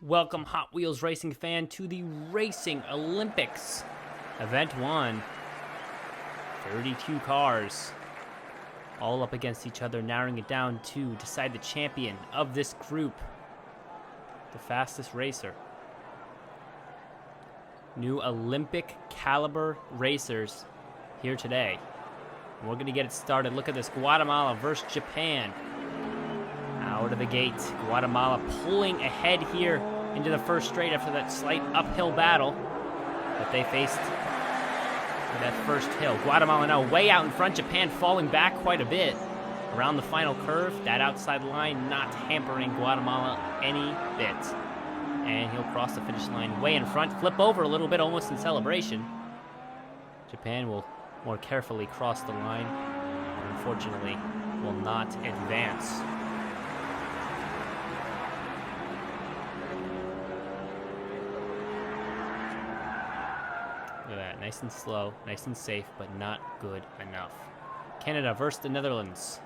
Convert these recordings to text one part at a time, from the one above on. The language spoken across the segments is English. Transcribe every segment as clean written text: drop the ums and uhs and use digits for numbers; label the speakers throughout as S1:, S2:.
S1: Welcome, Hot Wheels racing fan, to the Racing Olympics. Event 1. 32 cars, all up against each other, narrowing it down to decide the champion of this group, the fastest racer. New Olympic caliber racers here today. And we're going to get it started. Look at this, Guatemala versus Japan. Out of the gate, Guatemala pulling ahead here into the first straight after that slight uphill battle that they faced for that first hill. Guatemala now way out in front, Japan falling back quite a bit around the final curve. That outside line not hampering Guatemala any bit. And he'll cross the finish line way in front, flip over a little bit almost in celebration. Japan will more carefully cross the line, and unfortunately will not advance. Look at that, nice and slow, nice and safe, but not good enough. Canada versus the Netherlands.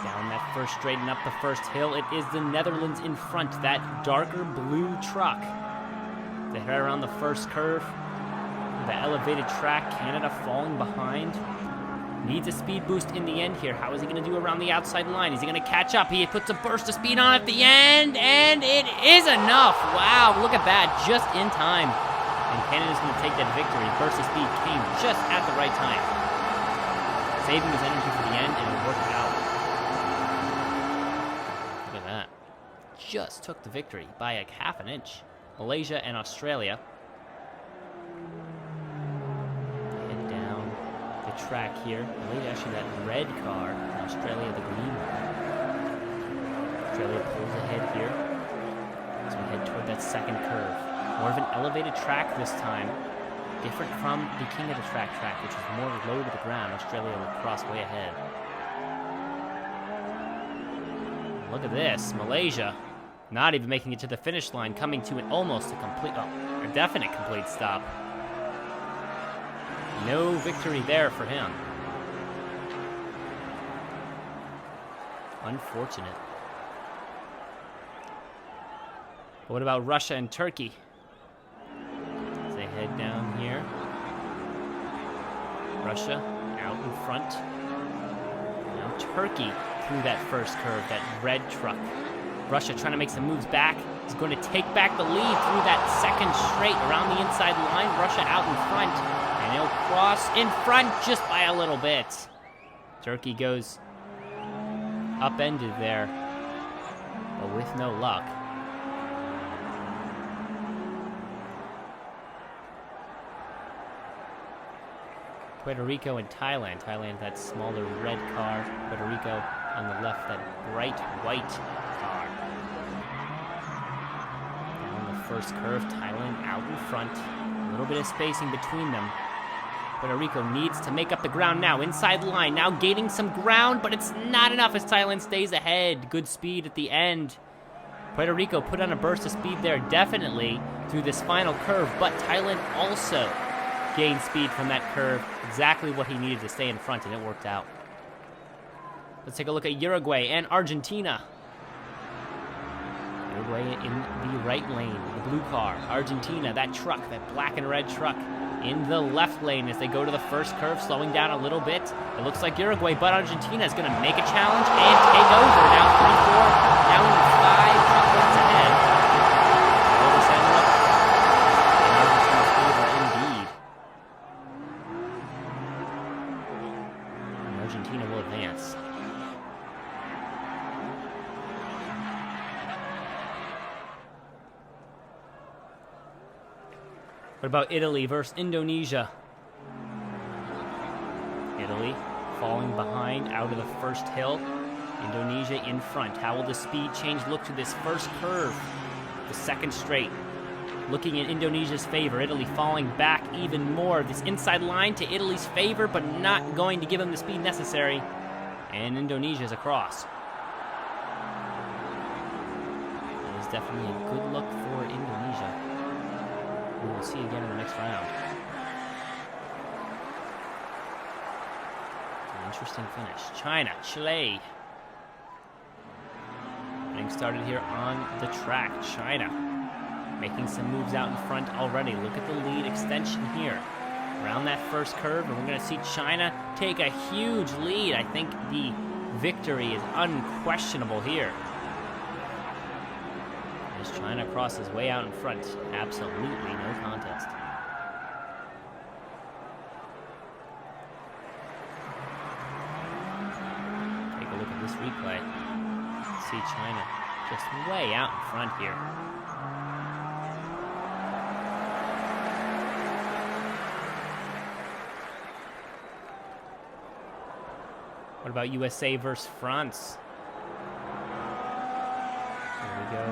S1: Down that first straight and up the first hill, it is the Netherlands in front, that darker blue truck. They head around the first curve, the elevated track, Canada falling behind. Needs a speed boost in the end here. How is he going to do around the outside line? Is he going to catch up? He puts a burst of speed on at the end, and it is enough. Wow, look at that, just in time. And Canada's going to take that victory. Burst of speed came just at the right time, saving his energy for the end, and it worked out. Look at that. Just took the victory by like half an inch. Malaysia and Australia. Head down the track here. Malaysia actually that red car, and Australia the green one. Australia pulls ahead here. So we head toward that second curve. More of an elevated track this time. Different from the King of the Track, which was more low to the ground. Australia will cross way ahead. Look at this, Malaysia. Not even making it to the finish line, coming to an almost a complete, a definite complete stop. No victory there for him. Unfortunate. But what about Russia and Turkey? As they head down here. Russia out in front. Now Turkey through that first curve, that red truck. Russia trying to make some moves back. Is going to take back the lead through that second straight around the inside line. Russia out in front. And he'll cross in front just by a little bit. Turkey goes upended there, but with no luck. Puerto Rico and Thailand. Thailand, that smaller red car. Puerto Rico on the left, that bright white car. Down the first curve, Thailand out in front. A little bit of spacing between them. Puerto Rico needs to make up the ground now. Inside the line, now gaining some ground, but it's not enough as Thailand stays ahead. Good speed at the end. Puerto Rico put on a burst of speed there, definitely, through this final curve, but Thailand also gained speed from that curve. Exactly what he needed to stay in front, and it worked out. Let's take a look at Uruguay and Argentina. Uruguay in the right lane, the blue car. Argentina, that truck, that black and red truck, in the left lane as they go to the first curve, slowing down a little bit. It looks like Uruguay, but Argentina is going to make a challenge and take over. Now 3-4, down 5 lengths ahead. Argentina will advance. What about Italy versus Indonesia? Italy falling behind out of the first hill. Indonesia in front. How will the speed change look to this first curve? The second straight. Looking in Indonesia's favor. Italy falling back even more. This inside line to Italy's favor, but not going to give them the speed necessary. And Indonesia's across. It is definitely a good look for Indonesia. We will see again in the next round. An interesting finish. China, Chile. getting started here on the track. China making some moves out in front already. Look at the lead extension here around that first curve, and we're going to see China take a huge lead. I think the victory is unquestionable here. As China crosses way out in front, absolutely no contest. Take a look at this replay. See China just way out in front here. What about USA versus France? There we go.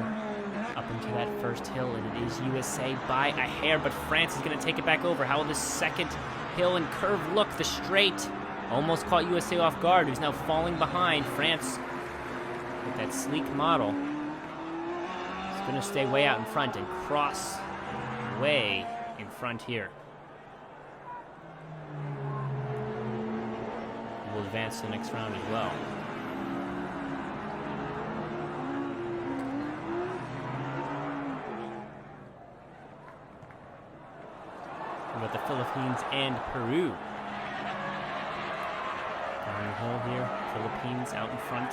S1: Up into that first hill, and it is USA by a hair, but France is going to take it back over. How will this second hill and curve look? The straight almost caught USA off guard, who's now falling behind. France, with that sleek model, is going to stay way out in front and cross way in front here. Will advance to the next round as well. What about the Philippines and Peru? Down the hill here, Philippines out in front.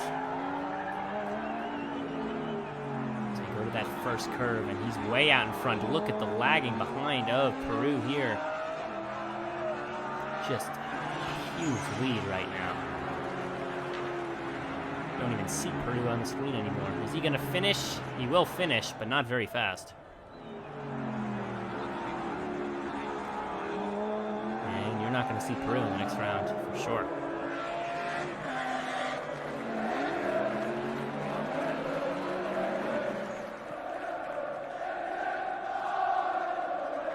S1: So you go to that first curve, and he's way out in front. Look at the lagging behind of Peru here. Just huge lead right now. Don't even see Peru on the screen anymore. Is he going to finish? He will finish, but not very fast. And you're not going to see Peru in the next round, for sure.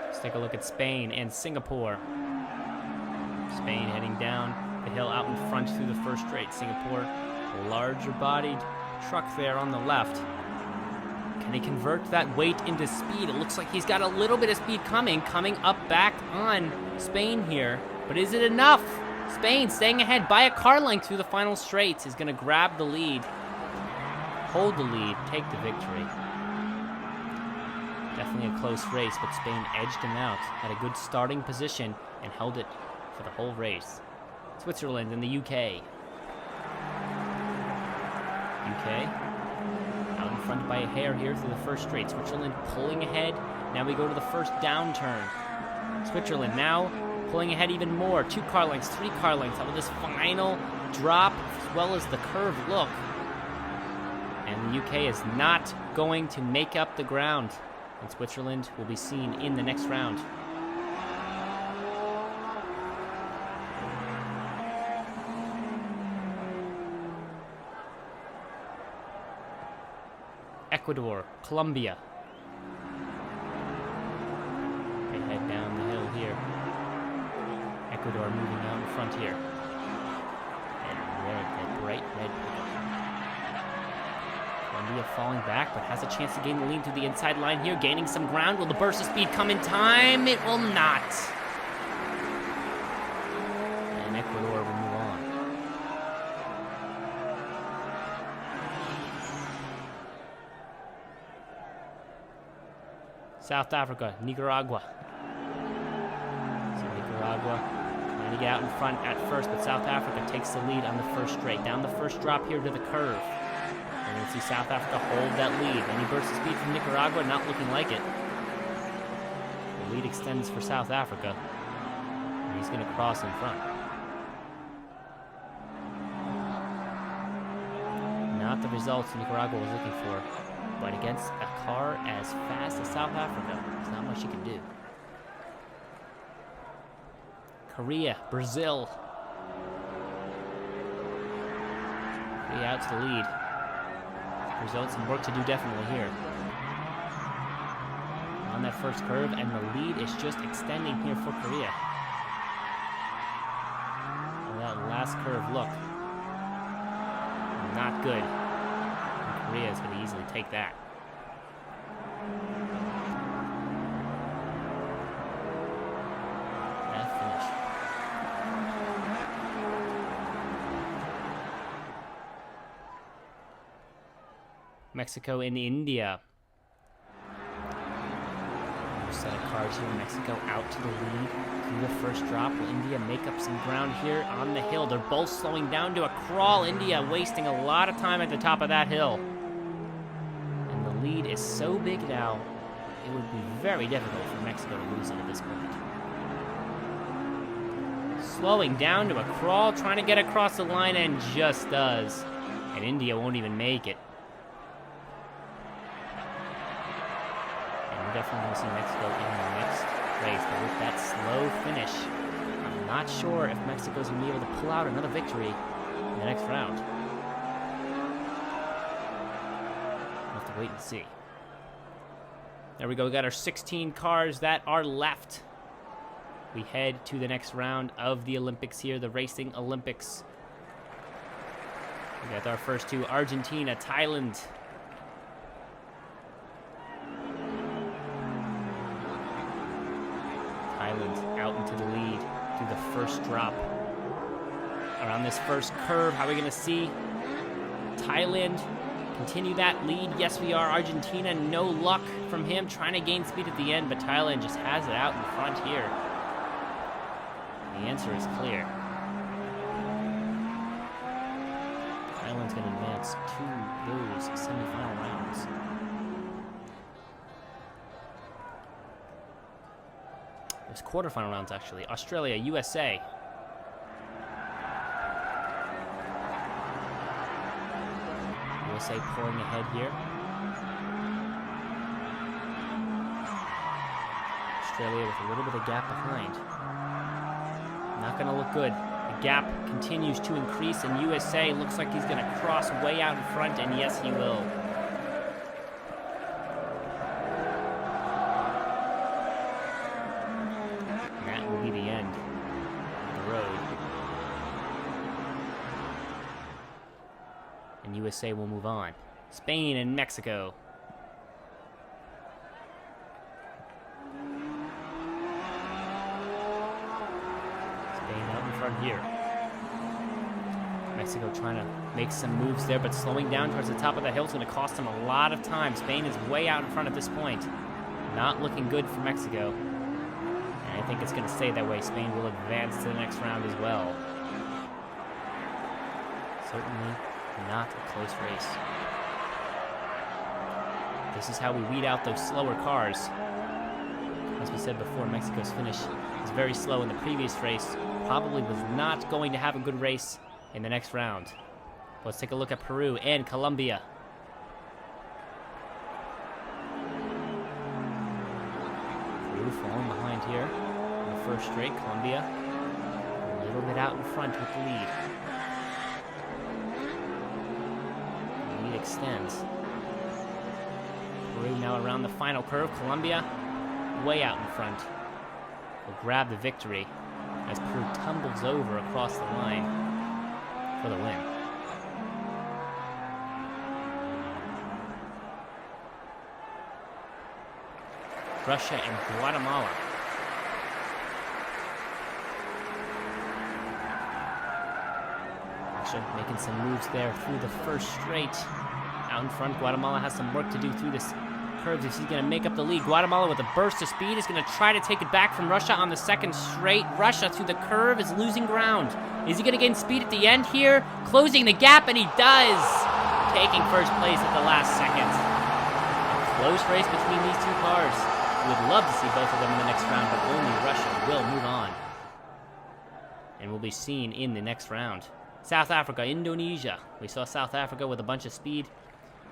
S1: Let's take a look at Spain and Singapore. Spain heading down the hill out in front through the first straight. Singapore, a larger bodied truck there on the left. Can he convert that weight into speed? It looks like he's got a little bit of speed coming up back on Spain here. But is it enough? Spain staying ahead by a car length through the final straights is going to grab the lead, hold the lead, take the victory. Definitely a close race, but Spain edged him out, had a good starting position, and held it for the whole race. Switzerland and the UK. UK out in front by a hair here through the first straight. Switzerland pulling ahead. Now we go to the first downturn. Switzerland now pulling ahead even more. 2 car lengths, 3 car lengths. How about this final drop as well as the curve look? And the UK is not going to make up the ground. And Switzerland will be seen in the next round. Ecuador, Colombia. They head down the hill here. Ecuador moving out in front here. And there, that bright red pickup. Colombia falling back, but has a chance to gain the lead to the inside line here, gaining some ground. Will the burst of speed come in time? It will not. And Ecuador will move on. South Africa, Nicaragua. So Nicaragua trying to get out in front at first, but South Africa takes the lead on the first straight. Down the first drop here to the curve. We're going to see South Africa hold that lead. Any burst of speed from Nicaragua? Not looking like it. The lead extends for South Africa. And he's going to cross in front. Not the results Nicaragua was looking for. But against a car as fast as South Africa, there's not much you can do. Korea, Brazil. Korea out to the lead. Brazil had some work to do definitely here. On that first curve, and the lead is just extending here for Korea. And that last curve look. Not good. Korea is going to easily take that. That finish. Mexico and India. Set of cars here. Mexico out to the lead through the first drop. Will India make up some ground here on the hill? They're both slowing down to a crawl. India wasting a lot of time at the top of that hill. And the lead is so big now, it would be very difficult for Mexico to lose it at this point. Slowing down to a crawl, trying to get across the line, and just does. And India won't even make it. And we're definitely going to see Mexico in the next race, but with that slow finish, I'm not sure if Mexico's going to be able to pull out another victory in the next round. We'll have to wait and see. There we go. We got our 16 cars that are left. We head to the next round of the Olympics here, the Racing Olympics. We got our first two, Argentina, Thailand. Thailand out into the lead through the first drop. Around this first curve, how are we going to see Thailand continue that lead? Yes, we are. Argentina, no luck from him, trying to gain speed at the end, but Thailand just has it out in front here. The answer is clear. Thailand's going to advance to those semifinal rounds. Those quarterfinal rounds, actually. Australia, USA. USA pulling ahead here. Australia with a little bit of gap behind. Not going to look good. The gap continues to increase, and USA looks like he's going to cross way out in front, and yes, he will. And that will be the end of the road. And USA will move on. Spain and Mexico. Here. Mexico trying to make some moves there, but slowing down towards the top of the hill is going to cost them a lot of time. Spain is way out in front at this point. Not looking good for Mexico. And I think it's going to stay that way. Spain will advance to the next round as well. Certainly not a close race. This is how we weed out those slower cars. As we said before, Mexico's finish was very slow in the previous race. Probably was not going to have a good race in the next round. Let's take a look at Peru and Colombia. Peru falling behind here in the first straight. Colombia a little bit out in front with the lead. The lead extends. Peru now around the final curve. Colombia way out in front. Will grab the victory as Peru tumbles over across the line for the win. Russia and Guatemala. Russia making some moves there through the first straight. Out in front, Guatemala has some work to do through this curves if he's going to make up the lead. Guatemala with a burst of speed is going to try to take it back from Russia on the second straight. Russia through the curve is losing ground. Is he going to gain speed at the end here? Closing the gap, and he does! Taking first place at the last second. A close race between these two cars. We would love to see both of them in the next round, but only Russia will move on. And will be seen in the next round. South Africa, Indonesia. We saw South Africa with a bunch of speed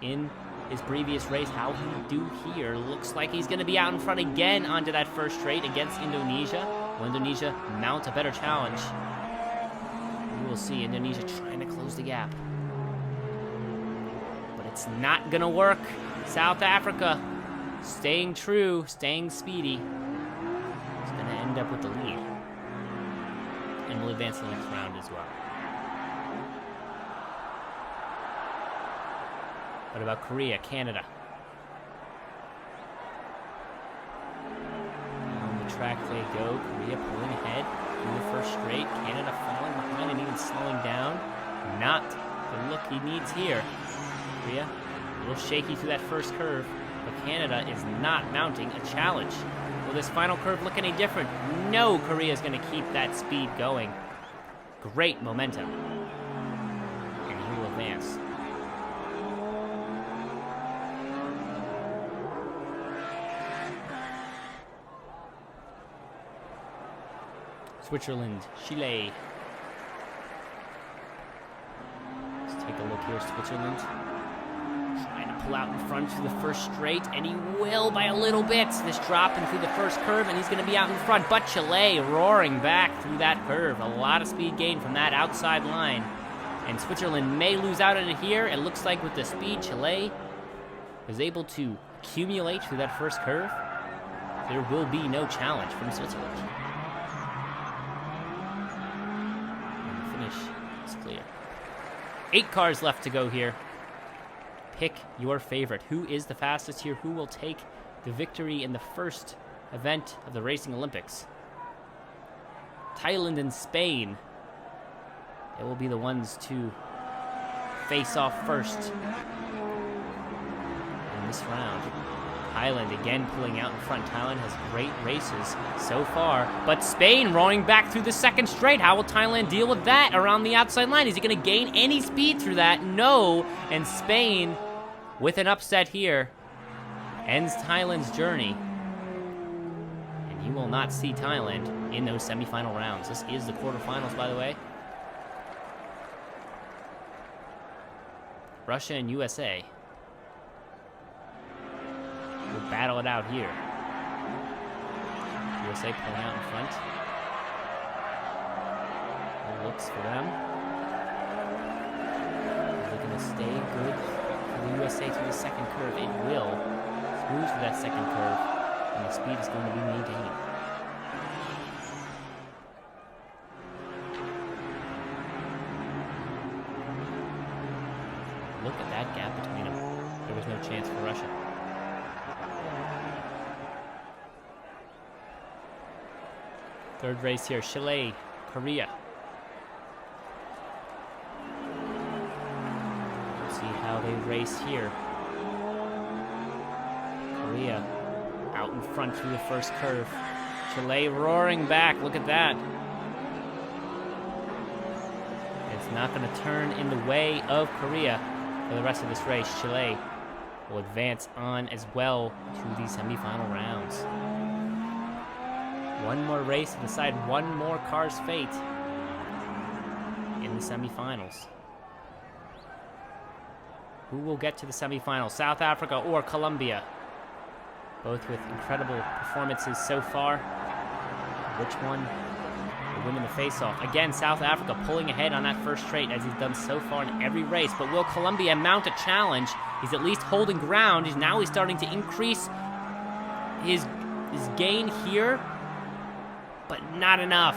S1: in his previous race. How he do here? Looks like he's going to be out in front again onto that first straight against Indonesia. Will Indonesia mount a better challenge? We will see. Indonesia trying to close the gap. But it's not going to work. South Africa staying true, staying speedy. He's going to end up with the lead. And will advance to the next round as well. What about Korea, Canada? On the track they go. Korea pulling ahead through the first straight. Canada falling behind and even slowing down. Not the look he needs here. Korea A little shaky through that first curve, but Canada is not mounting a challenge. Will this final curve look any different? No, Korea is going to keep that speed going. Great momentum. And he will advance. Switzerland, Chile. Let's take a look here, Switzerland. Trying to pull out in front through the first straight, and he will by a little bit. This dropping through the first curve, and he's going to be out in front. But Chile roaring back through that curve. A lot of speed gain from that outside line. And Switzerland may lose out on it here. It looks like with the speed Chile was able to accumulate through that first curve, there will be no challenge from Switzerland. And the finish is clear. 8 cars left to go here. Pick your favorite. Who is the fastest here? Who will take the victory in the first event of the Racing Olympics? Thailand and Spain. They will be the ones to face off first in this round. Thailand again pulling out in front. Thailand has great races so far, but Spain roaring back through the second straight. How will Thailand deal with that around the outside line? Is he going to gain any speed through that? No, and Spain, with an upset here, ends Thailand's journey. And you will not see Thailand in those semifinal rounds. This is the quarterfinals, by the way. Russia and USA will battle it out here. USA pulling out in front. It looks for them. Is it going to stay good for the USA through the second curve? It will. Smooth through that second curve, and the speed is going to be maintained. Look at that gap between them. There was no chance for Russia. Third race here, Chile, Korea. Let's see how they race here. Korea out in front through the first curve. Chile roaring back, look at that. It's not going to turn in the way of Korea for the rest of this race. Chile will advance on as well to the semifinal rounds. One more race to decide one more car's fate in the semifinals. Who will get to the semifinals? South Africa or Colombia? Both with incredible performances so far. Which one will win in the face-off? Again, South Africa pulling ahead on that first straight as he's done so far in every race. But will Colombia mount a challenge? He's at least holding ground. He's starting to increase his gain here, but not enough.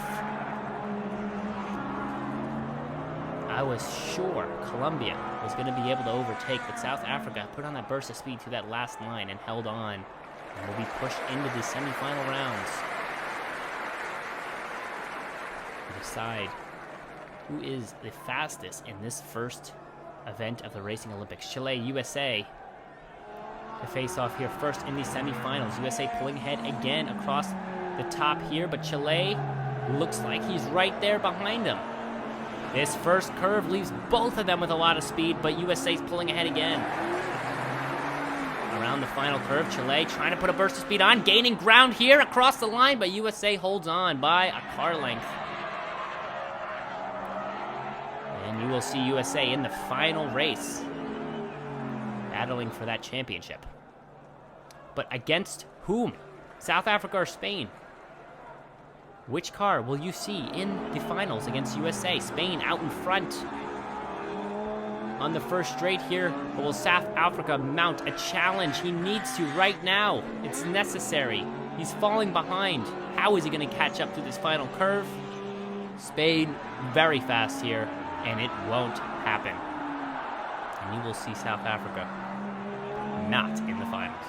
S1: I was sure Colombia was going to be able to overtake, but South Africa put on that burst of speed to that last line and held on, and will be pushed into the semifinal rounds to decide who is the fastest in this first event of the Racing Olympics. Chile, USA to face off here first in the semifinals. USA pulling ahead again across the top here, but Chile looks like he's right there behind him. This first curve leaves both of them with a lot of speed, but USA's pulling ahead again. Around the final curve, Chile trying to put a burst of speed on, gaining ground here across the line, but USA holds on by a car length. And you will see USA in the final race, battling for that championship. But against whom? South Africa or Spain? Which car will you see in the finals against USA? Spain out in front on the first straight here, but will South Africa mount a challenge? He needs to right now. It's necessary. He's falling behind. How is he going to catch up to this final curve? Spain very fast here, and it won't happen. And you will see South Africa not in the finals.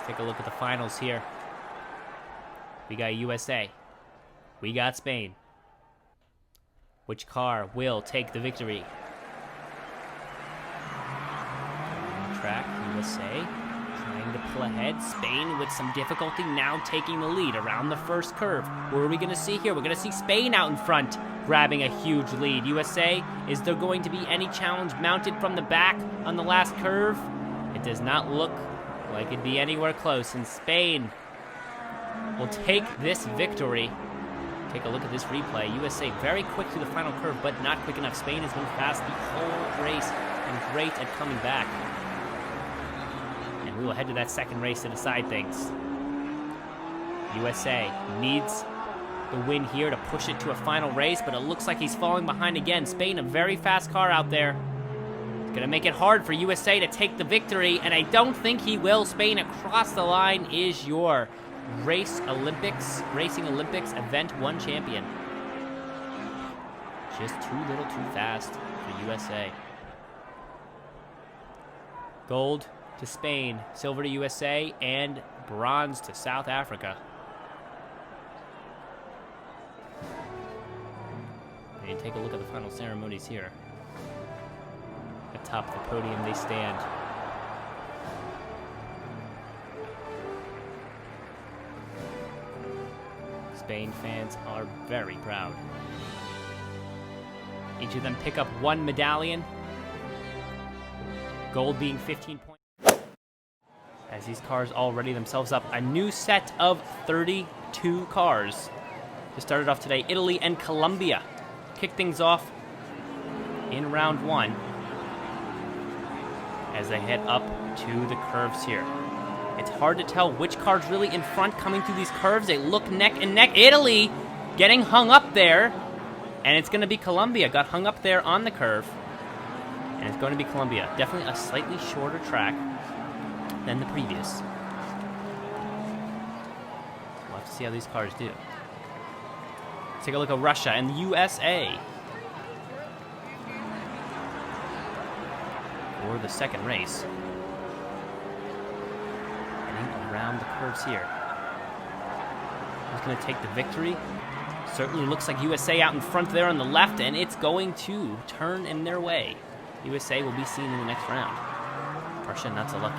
S1: Take a look at the finals here. We got USA. We got Spain. Which car will take the victory? Track, USA trying to pull ahead. Spain with some difficulty now taking the lead around the first curve. What are we going to see here? We're going to see Spain out in front grabbing a huge lead. USA, is there going to be any challenge mounted from the back on the last curve? It does not look like it'd be anywhere close, and Spain will take this victory. Take a look at this replay. USA very quick to the final curve, but not quick enough. Spain has been fast the whole race and great at coming back. And we will head to that second race to decide things. USA needs the win here to push it to a final race, but it looks like he's falling behind again. Spain, a very fast car out there. It's gonna make it hard for USA to take the victory, and I don't think he will. Spain across the line is your Racing Olympics Event 1 champion. Just too little too fast for USA. Gold to Spain, silver to USA, and bronze to South Africa. And take a look at the final ceremonies here. Atop the podium they stand. Spain fans are very proud. Each of them pick up one medallion. Gold being 15 points. As these cars all ready themselves up, a new set of 32 cars. They started off today, Italy and Colombia. Kick things off in round one as they head up to the curves here. It's hard to tell which car's really in front coming through these curves. They look neck and neck. Italy getting hung up there, and it's going to be Colombia. Got hung up there on the curve, and it's going to be Colombia. Definitely a slightly shorter track than the previous. We'll have to see how these cars do. Let's take a look at Russia and the USA for the second race. Around the curves here. Who's going to take the victory? Certainly looks like USA out in front there on the left, and it's going to turn in their way. USA will be seen in the next round. Russia not so lucky.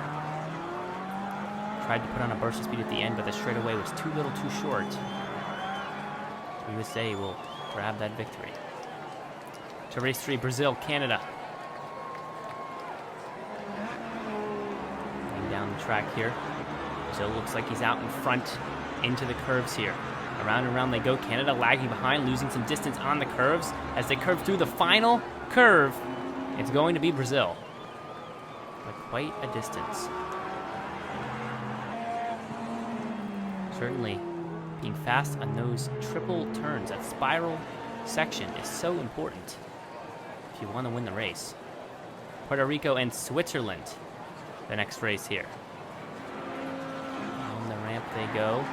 S1: Tried to put on a burst of speed at the end, but the straightaway was too little too short. USA will grab that victory. To race 3, Brazil, Canada. Going down the track here. Brazil looks like he's out in front into the curves here. Around and around they go. Canada lagging behind, losing some distance on the curves. As they curve through the final curve, it's going to be Brazil. By quite a distance. Certainly, being fast on those triple turns, that spiral section is so important if you want to win the race. Puerto Rico and Switzerland, the next race here. On the ramp they go.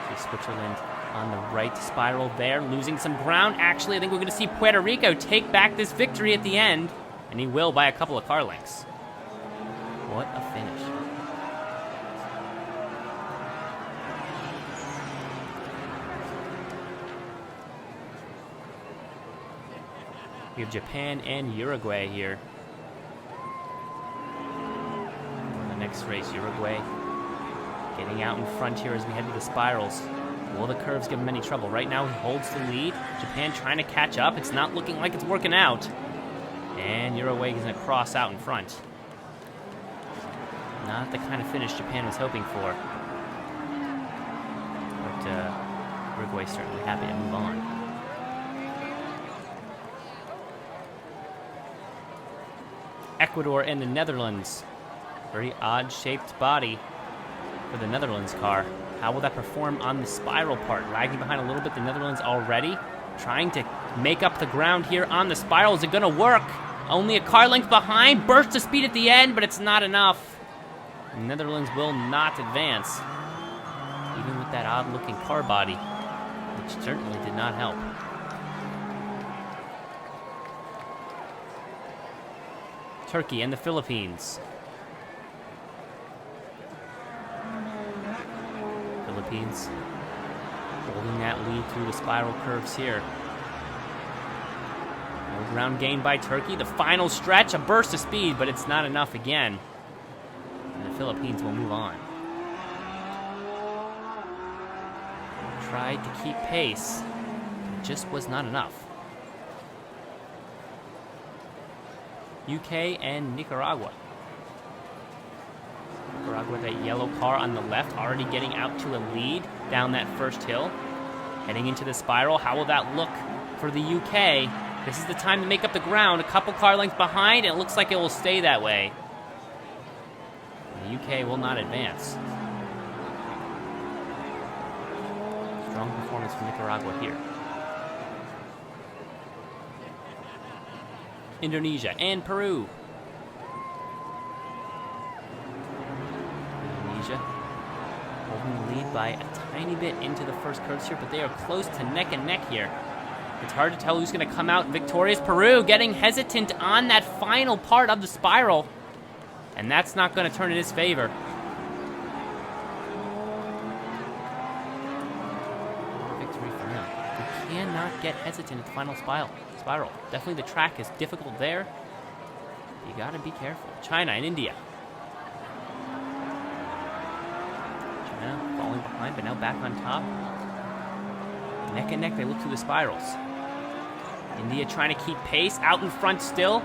S1: See Switzerland on the right spiral there, losing some ground. Actually, I think we're going to see Puerto Rico take back this victory at the end, and he will by a couple of car lengths. What a finish. We have Japan and Uruguay here. For the next race, Uruguay getting out in front here as we head to the spirals. Will the curves give him any trouble? Right now he holds the lead. Japan trying to catch up. It's not looking like it's working out. And Uruguay is going to cross out in front. Not the kind of finish Japan was hoping for. But Uruguay's certainly happy to move on. Ecuador and the Netherlands. Very odd-shaped body for the Netherlands car. How will that perform on the spiral part? Lagging behind a little bit, the Netherlands already. Trying to make up the ground here on the spiral. Is it going to work? Only a car length behind. Burst of speed at the end, but it's not enough. The Netherlands will not advance. Even with that odd-looking car body, which certainly did not help. Turkey and the Philippines. Philippines Holding that lead through the spiral curves here. No ground gained by Turkey. The final stretch, a burst of speed, but it's not enough again. And the Philippines will move on. Tried to keep pace. It just was not enough. UK and Nicaragua. Nicaragua, that yellow car on the left, already getting out to a lead down that first hill. Heading into the spiral. How will that look for the UK? This is the time to make up the ground. A couple car lengths behind, and it looks like it will stay that way. The UK will not advance. Strong performance from Nicaragua here. Indonesia and Peru. Indonesia holding the lead by a tiny bit into the first curves here, but they are close to neck and neck here. It's hard to tell who's going to come out victorious. Peru getting hesitant on that final part of the spiral, and that's not going to turn in his favor. Victory for him. You cannot get hesitant at the final spiral. Definitely the track is difficult there. You got to be careful. China and India. China falling behind, but now back on top. Neck and neck, they look through the spirals. India trying to keep pace, out in front still.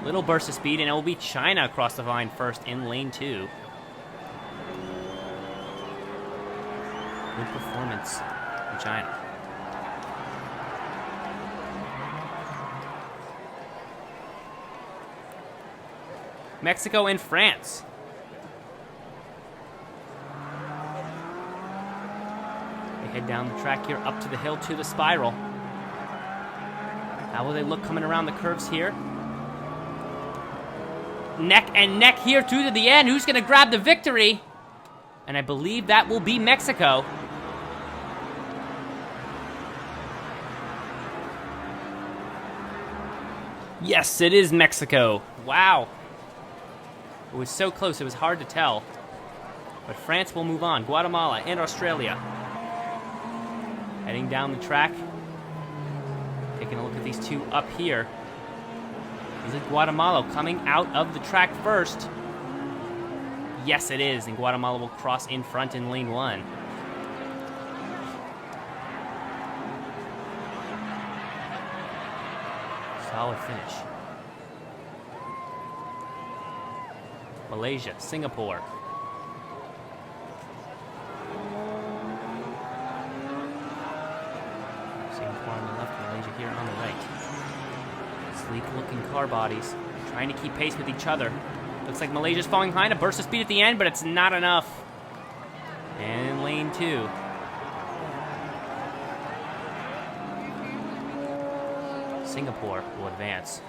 S1: Little burst of speed, and it will be China across the line first in lane 2. Good performance from China. Mexico and France. They head down the track here, up to the hill, to the spiral. How will they look coming around the curves here? Neck and neck here through to the end. Who's going to grab the victory? And I believe that will be Mexico. Yes, it is Mexico. Wow. It was so close, it was hard to tell. But France will move on. Guatemala and Australia. Heading down the track. Taking a look at these two up here. Is it Guatemala coming out of the track first? Yes, it is. And Guatemala will cross in front in lane 1. Solid finish. Malaysia, Singapore. Singapore on the left, Malaysia here on the right. Sleek-looking car bodies, trying to keep pace with each other. Looks like Malaysia's falling behind, a burst of speed at the end, but it's not enough. And in lane 2. Singapore will advance.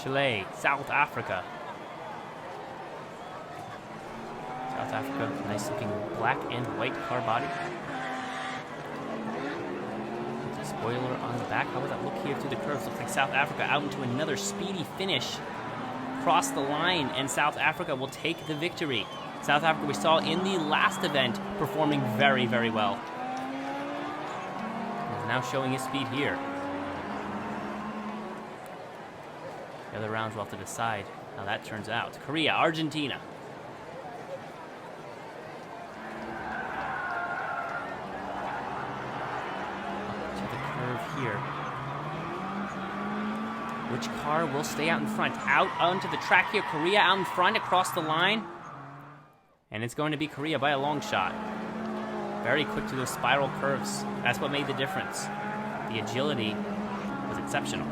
S1: Chile, South Africa. South Africa, nice looking black and white car body. With a spoiler on the back. How would that look here through the curves? Looks like South Africa out into another speedy finish. Cross the line, and South Africa will take the victory. South Africa we saw in the last event performing very, very well. He's now showing his speed here. The other rounds will have to decide how that turns out. Korea, Argentina. Up to the curve here. Which car will stay out in front? Out onto the track here. Korea out in front across the line. And it's going to be Korea by a long shot. Very quick to those spiral curves. That's what made the difference. The agility was exceptional.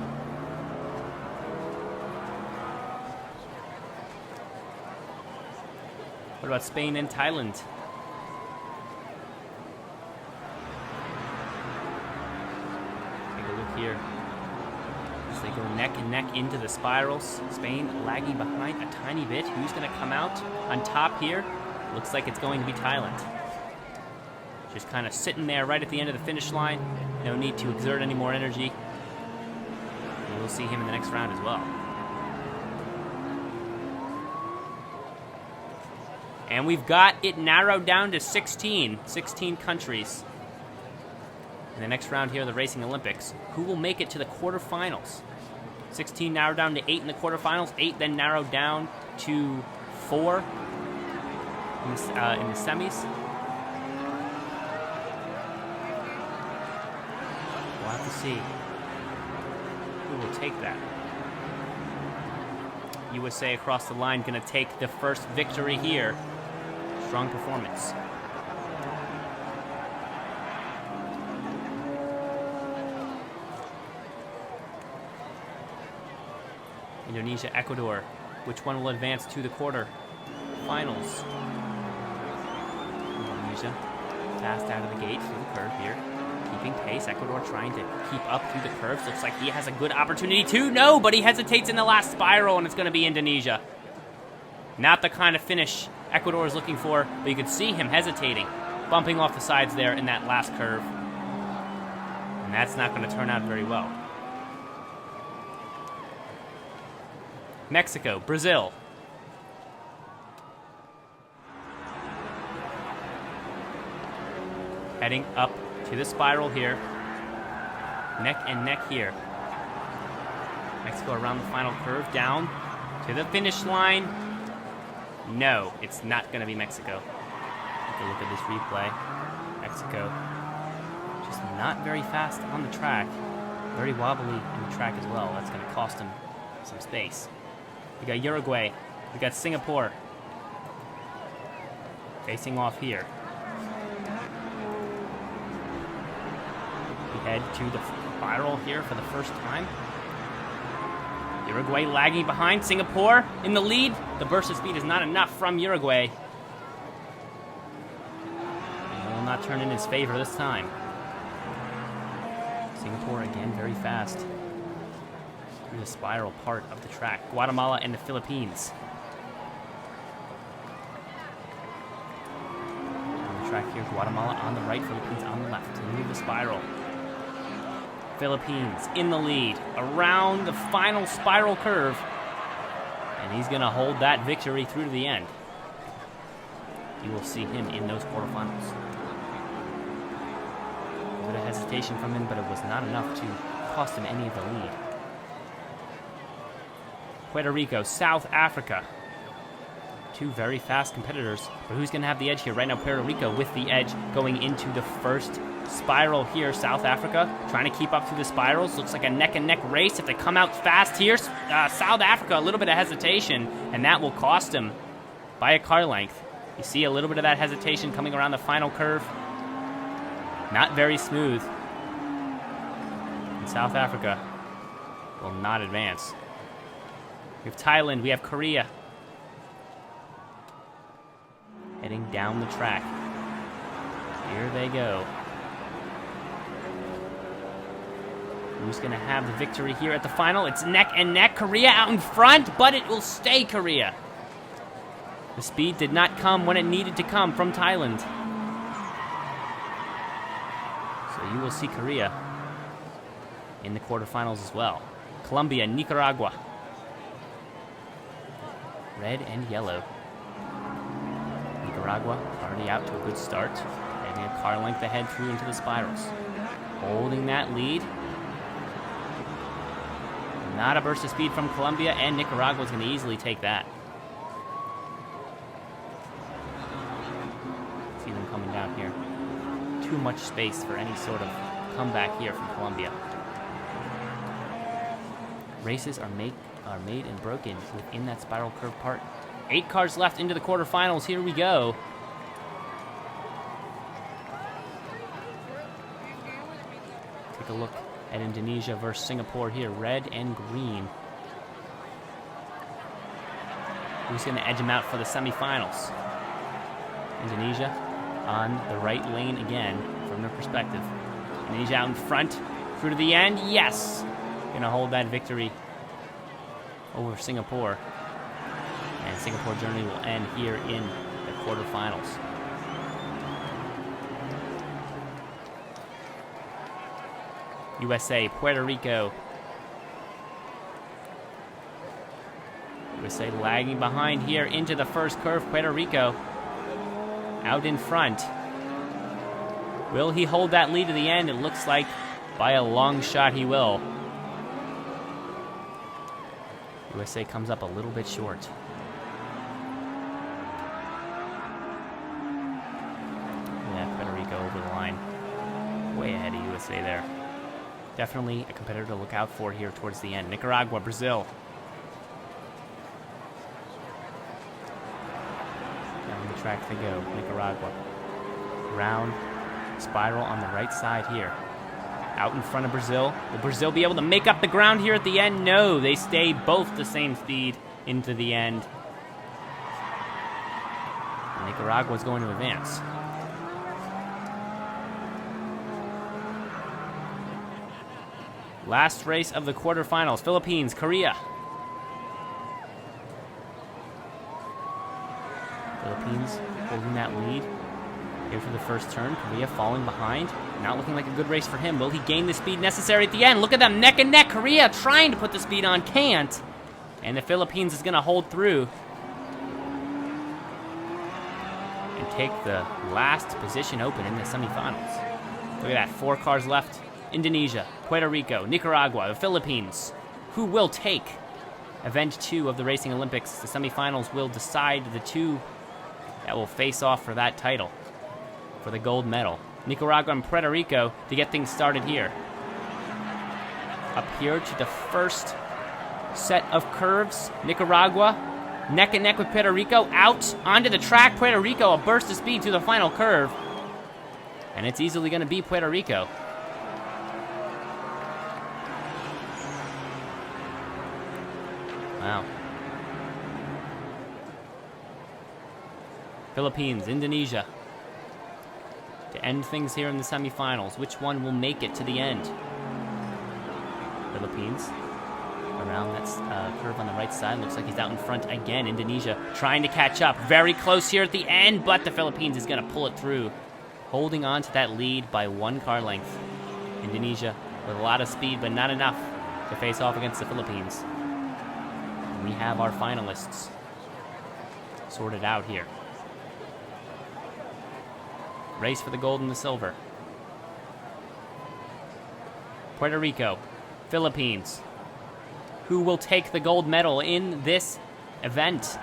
S1: What about Spain and Thailand? Take a look here. As they go neck and neck into the spirals. Spain lagging behind a tiny bit. Who's going to come out on top here? Looks like it's going to be Thailand. Just kind of sitting there right at the end of the finish line. No need to exert any more energy. And we'll see him in the next round as well. And we've got it narrowed down to 16 countries. In the next round here, the Racing Olympics, who will make it to the quarterfinals? 16 narrowed down to 8 in the quarterfinals, 8 then narrowed down to 4 in the semis. We'll have to see who will take that. USA across the line going to take the first victory here. Strong performance. Indonesia, Ecuador. Which one will advance to the quarter-finals? Indonesia, fast out of the gate through the curve here. Keeping pace. Ecuador trying to keep up through the curves. Looks like he has a good opportunity to. No, but he hesitates in the last spiral, and it's going to be Indonesia. Not the kind of finish Ecuador is looking for, but you could see him hesitating, bumping off the sides there in that last curve. And that's not going to turn out very well. Mexico, Brazil. Heading up to the spiral here. Neck and neck here. Mexico around the final curve, down to the finish line. No, it's not going to be Mexico. Take a look at this replay. Mexico just not very fast on the track. Very wobbly in the track as well. That's going to cost him some space. We got Uruguay. We got Singapore. Facing off here. We head to the spiral here for the first time. Uruguay lagging behind. Singapore in the lead. The burst of speed is not enough from Uruguay. It will not turn in his favor this time. Singapore again very fast through the spiral part of the track. Guatemala and the Philippines. On the track here, Guatemala on the right, Philippines on the left. Into the spiral. Philippines in the lead around the final spiral curve. And he's going to hold that victory through to the end. You will see him in those quarterfinals. A bit of hesitation from him, but it was not enough to cost him any of the lead. Puerto Rico, South Africa. Two very fast competitors, but who's going to have the edge here? Right now, Puerto Rico with the edge going into the first spiral here. South Africa trying to keep up through the spirals. Looks like a neck-and-neck race. If they come out fast here, South Africa, a little bit of hesitation, and that will cost them by a car length. You see a little bit of that hesitation coming around the final curve. Not very smooth. And South Africa will not advance. We have Thailand, we have Korea. Heading down the track. Here they go. Who's going to have the victory here at the final? It's neck and neck. Korea out in front, but it will stay Korea. The speed did not come when it needed to come from Thailand. So you will see Korea in the quarterfinals as well. Colombia, Nicaragua. Red and yellow. Nicaragua already out to a good start. Heading a car length ahead through into the spirals. Holding that lead. Not a burst of speed from Colombia, and Nicaragua is going to easily take that. See them coming down here. Too much space for any sort of comeback here from Colombia. Races are made and broken within that spiral curve part. 8 cars left into the quarterfinals. Here we go. Take a look at Indonesia versus Singapore here. Red and green. Who's going to edge them out for the semifinals? Indonesia on the right lane again from their perspective. Indonesia out in front through to the end. Yes! Going to hold that victory over Singapore. And Singapore journey will end here in the quarterfinals. USA, Puerto Rico. USA lagging behind here into the first curve. Puerto Rico out in front. Will he hold that lead to the end? It looks like by a long shot he will. USA comes up a little bit short. Yeah, Puerto Rico over the line. Way ahead of USA there. Definitely a competitor to look out for here towards the end. Nicaragua, Brazil. Down the track they go. Nicaragua. Round spiral on the right side here. Out in front of Brazil. Will Brazil be able to make up the ground here at the end? No, they stay both the same speed into the end. Nicaragua is going to advance. Last race of the quarterfinals. Philippines, Korea. Philippines holding that lead here for the first turn. Korea falling behind. Not looking like a good race for him. Will he gain the speed necessary at the end? Look at them neck and neck. Korea trying to put the speed on. Can't. And the Philippines is going to hold through and take the last position open in the semifinals. Look at that. 4 cars left. Indonesia, Puerto Rico, Nicaragua, the Philippines. Who will take event 2 of the Racing Olympics? The semifinals will decide the 2 that will face off for that title, for the gold medal. Nicaragua and Puerto Rico to get things started here. Up here to the first set of curves. Nicaragua neck and neck with Puerto Rico. Out onto the track. Puerto Rico a burst of speed to the final curve. And it's easily going to be Puerto Rico. Wow. Philippines, Indonesia. To end things here in the semifinals, which one will make it to the end? Philippines. Around that curve on the right side. Looks like he's out in front again. Indonesia trying to catch up. Very close here at the end, but the Philippines is going to pull it through. Holding on to that lead by 1 car length. Indonesia with a lot of speed, but not enough to face off against the Philippines. We have our finalists sorted out here. Race for the gold and the silver. Puerto Rico, Philippines. Who will take the gold medal in this event?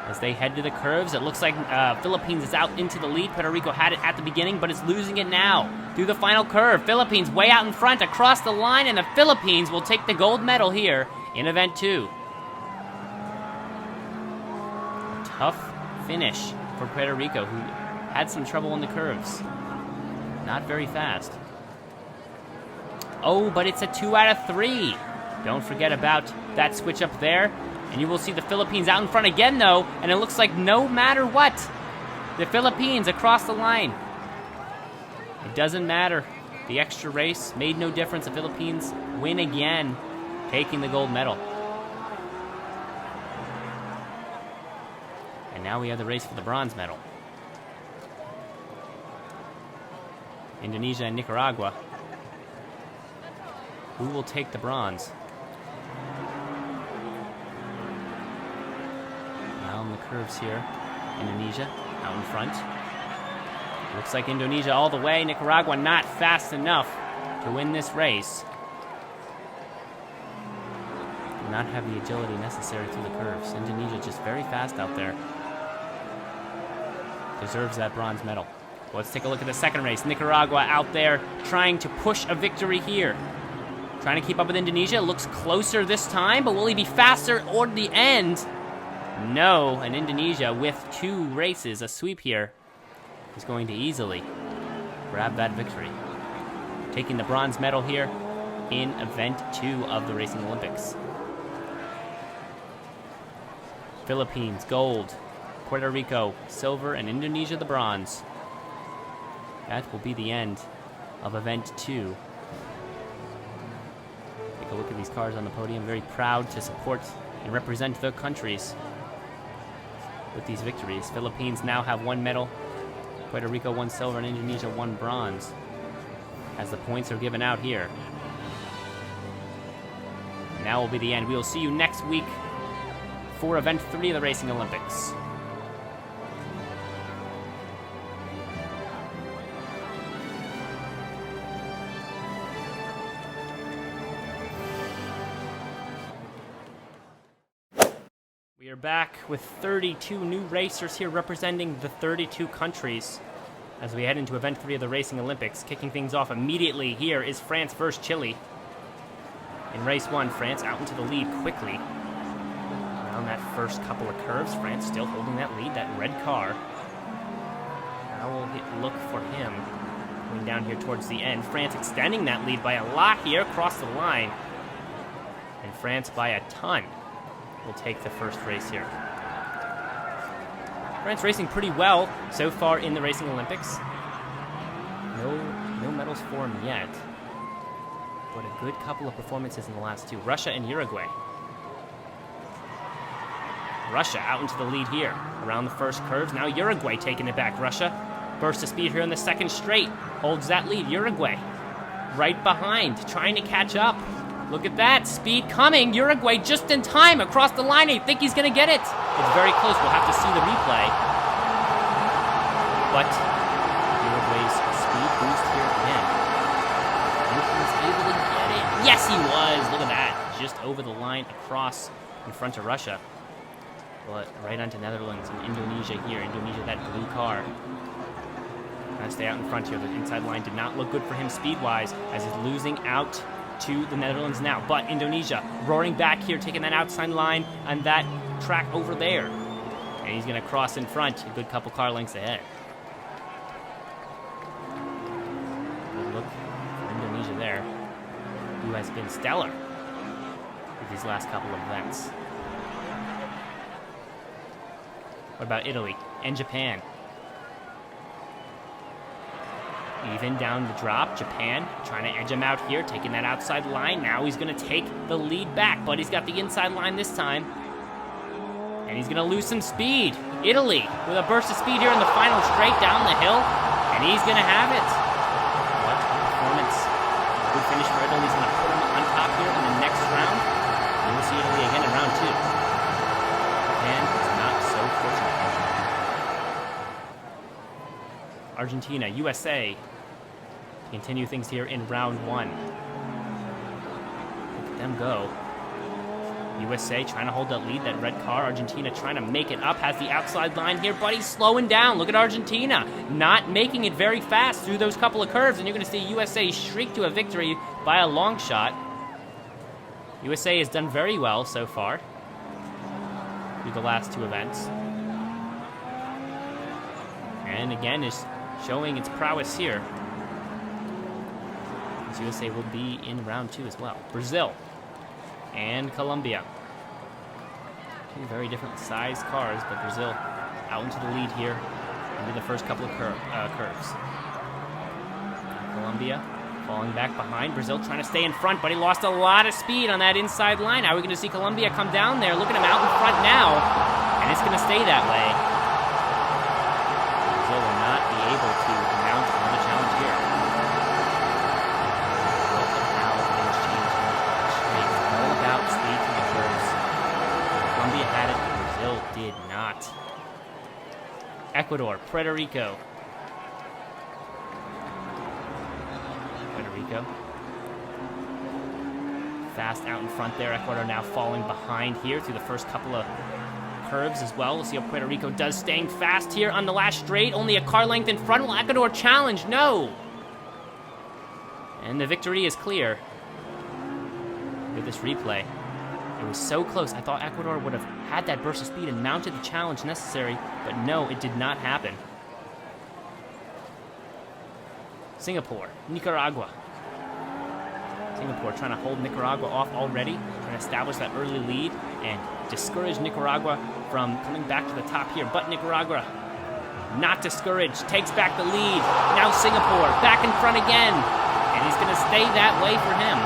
S1: As they head to the curves, it looks like Philippines is out into the lead. Puerto Rico had it at the beginning, but is losing it now. Through the final curve, Philippines way out in front across the line, and the Philippines will take the gold medal here in event 2. A tough finish for Puerto Rico, who had some trouble in the curves. Not very fast. Oh, but it's a 2 out of 3. Don't forget about that switch up there. And you will see the Philippines out in front again, though. And it looks like no matter what, the Philippines across the line. It doesn't matter. The extra race made no difference. The Philippines win again, taking the gold medal. And now we have the race for the bronze medal. Indonesia and Nicaragua. Who will take the bronze? Now on the curves here. Indonesia out in front. Looks like Indonesia all the way. Nicaragua not fast enough to win this race. Do not have the agility necessary through the curves. Indonesia just very fast out there. Deserves that bronze medal. Let's take a look at the second race. Nicaragua out there trying to push a victory here. Trying to keep up with Indonesia. Looks closer this time, but will he be faster toward the end? No, and Indonesia with 2 races, a sweep here, is going to easily grab that victory. Taking the bronze medal here in event 2 of the Racing Olympics. Philippines, gold. Puerto Rico, silver, and Indonesia, the bronze. That will be the end of event 2. Take a look at these cars on the podium. Very proud to support and represent their countries with these victories. Philippines now have 1 medal. Puerto Rico 1 silver, and Indonesia 1 bronze, as the points are given out here. And that will be the end. We will see you next week for event 3 of the Racing Olympics. We are back with 32 new racers here representing the 32 countries as we head into Event 3 of the Racing Olympics. Kicking things off immediately here is France versus Chile. In race 1, France out into the lead quickly. Around that first couple of curves, France still holding that lead, that red car. Now we'll look for him going down here towards the end. France extending that lead by a lot here across the line. And France by a ton will take the first race here. France racing pretty well so far in the Racing Olympics. No medals for him yet, but a good couple of performances in the last two. Russia and Uruguay. Russia out into the lead here around the first curves. Now Uruguay taking it back. Russia burst of speed here in the second straight. Holds that lead. Uruguay right behind, trying to catch up. Look at that, speed coming. Uruguay just in time across the line. I think he's gonna get it. It's very close, we'll have to see the replay. But Uruguay's speed boost here again. I think he was able to get it. Yes, he was, look at that. Just over the line across in front of Russia. But right onto Netherlands and Indonesia here. Indonesia, that blue car. Trying to stay out in front here. The inside line did not look good for him speed-wise as he's losing out to the Netherlands now, but Indonesia roaring back here, taking that outside line and that track over there. And he's going to cross in front, a good couple car lengths ahead. Good look for Indonesia there, who has been stellar with these last couple of events. What about Italy and Japan? Even down the drop, Japan trying to edge him out here, taking that outside line. Now he's going to take the lead back, but he's got the inside line this time. And he's going to lose some speed. Italy with a burst of speed here in the final straight down the hill, and he's going to have it. What a performance. Good finish for Italy. He's going to put him on top here in the next round. And we'll see Italy again in round 2. Japan is not so fortunate. Argentina, USA. Continue things here in round 1. Look at them go. USA trying to hold that lead, that red car. Argentina trying to make it up, has the outside line here, but he's slowing down. Look at Argentina, not making it very fast through those couple of curves, and you're going to see USA shriek to a victory by a long shot. USA has done very well so far through the last 2 events. And again, is showing its prowess here. As USA will be in round 2 as well. Brazil and Colombia. 2 very different size cars, but Brazil out into the lead here into the first couple of curves. Colombia falling back behind. Brazil trying to stay in front, but he lost a lot of speed on that inside line. Now we're going to see Colombia come down there. Look at him out in front now, and it's going to stay that way. Brazil will not be able to mount another challenge here. Look at how things change in the straight. It's all about speed to the curves. Colombia had it, Brazil did not. Ecuador, Puerto Rico. Puerto Rico. Fast out in front there. Ecuador now falling behind here through the first couple of curves as well. We'll see how Puerto Rico does, staying fast here on the last straight. Only a car length in front. Will Ecuador challenge? No. And the victory is clear. Look at this replay. It was so close. I thought Ecuador would have had that burst of speed and mounted the challenge necessary, but no, it did not happen. Singapore, Nicaragua. Singapore trying to hold Nicaragua off already, trying to establish that early lead and discourage Nicaragua from coming back to the top here. But Nicaragua, not discouraged, takes back the lead. Now Singapore, back in front again. And he's going to stay that way for him.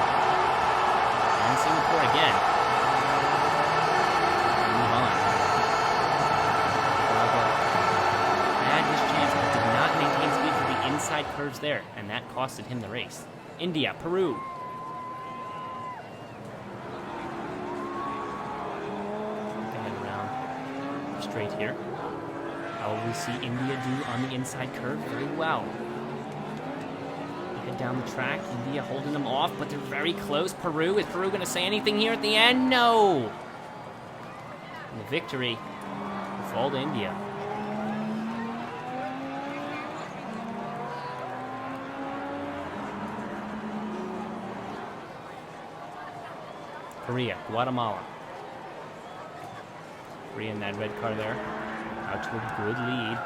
S1: And Singapore again. Move on. Nicaragua had his chance, but did not maintain speed for the inside curves there. And that costed him the race. India, Peru. Straight here. How will we see India do on the inside curve? Very well. Head down the track. India holding them off, but they're very close. Peru. Is Peru going to say anything here at the end? No. And the victory will fall to India. Korea, Guatemala. Korea in that red car there. Out to a good lead.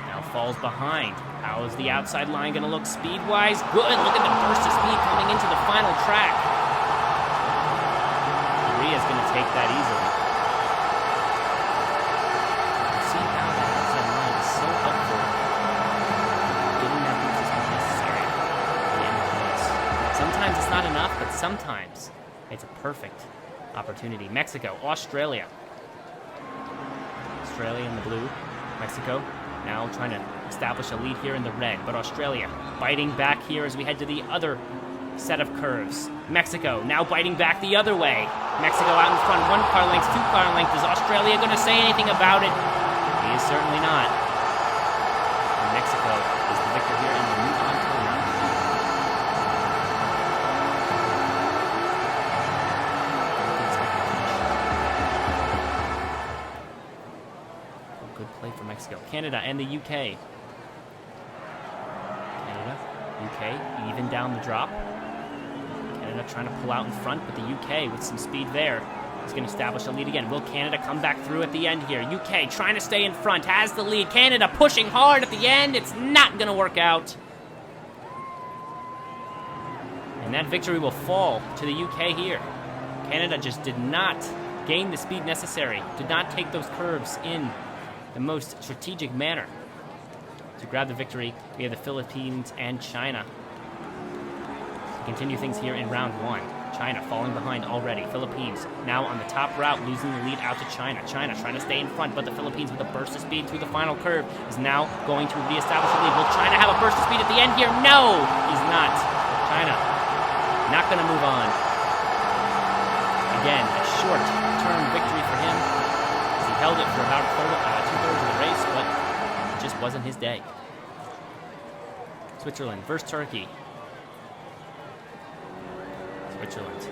S1: Now falls behind. How is the outside line going to look speed-wise? Good. Look at the burst of speed coming into the final track. Korea's going to take that easily. See how that outside line is so helpful. Getting that boost is necessary at the end of the race. Sometimes it's not enough, but sometimes it's a perfect opportunity. Mexico, Australia. Australia in the blue. Mexico now trying to establish a lead here in the red, but Australia biting back here as we head to the other set of curves. Mexico now biting back the other way. Mexico out in front, 1 car length, 2 car length. Is Australia going to say anything about it? He is certainly not. And Mexico is the victor here and will move on to the round. Good play for Mexico. Canada and the UK. Canada, UK, even down the drop. Canada trying to pull out in front, but the UK with some speed there is going to establish a lead again. Will Canada come back through at the end here? UK trying to stay in front, has the lead. Canada pushing hard at the end. It's not going to work out. And that victory will fall to the UK here. Canada just did not gain the speed necessary, did not take those curves in the most strategic manner. To grab the victory, we have the Philippines and China. To continue things here in round 1. China falling behind already. Philippines now on the top route, losing the lead out to China. China trying to stay in front, but the Philippines with a burst of speed through the final curve is now going to reestablish the lead. Will China have a burst of speed at the end here? No, he's not. China not going to move on. Again, a short-term victory for him. He held it for about 2/3 of the race, but it just wasn't his day. Switzerland versus Turkey. Switzerland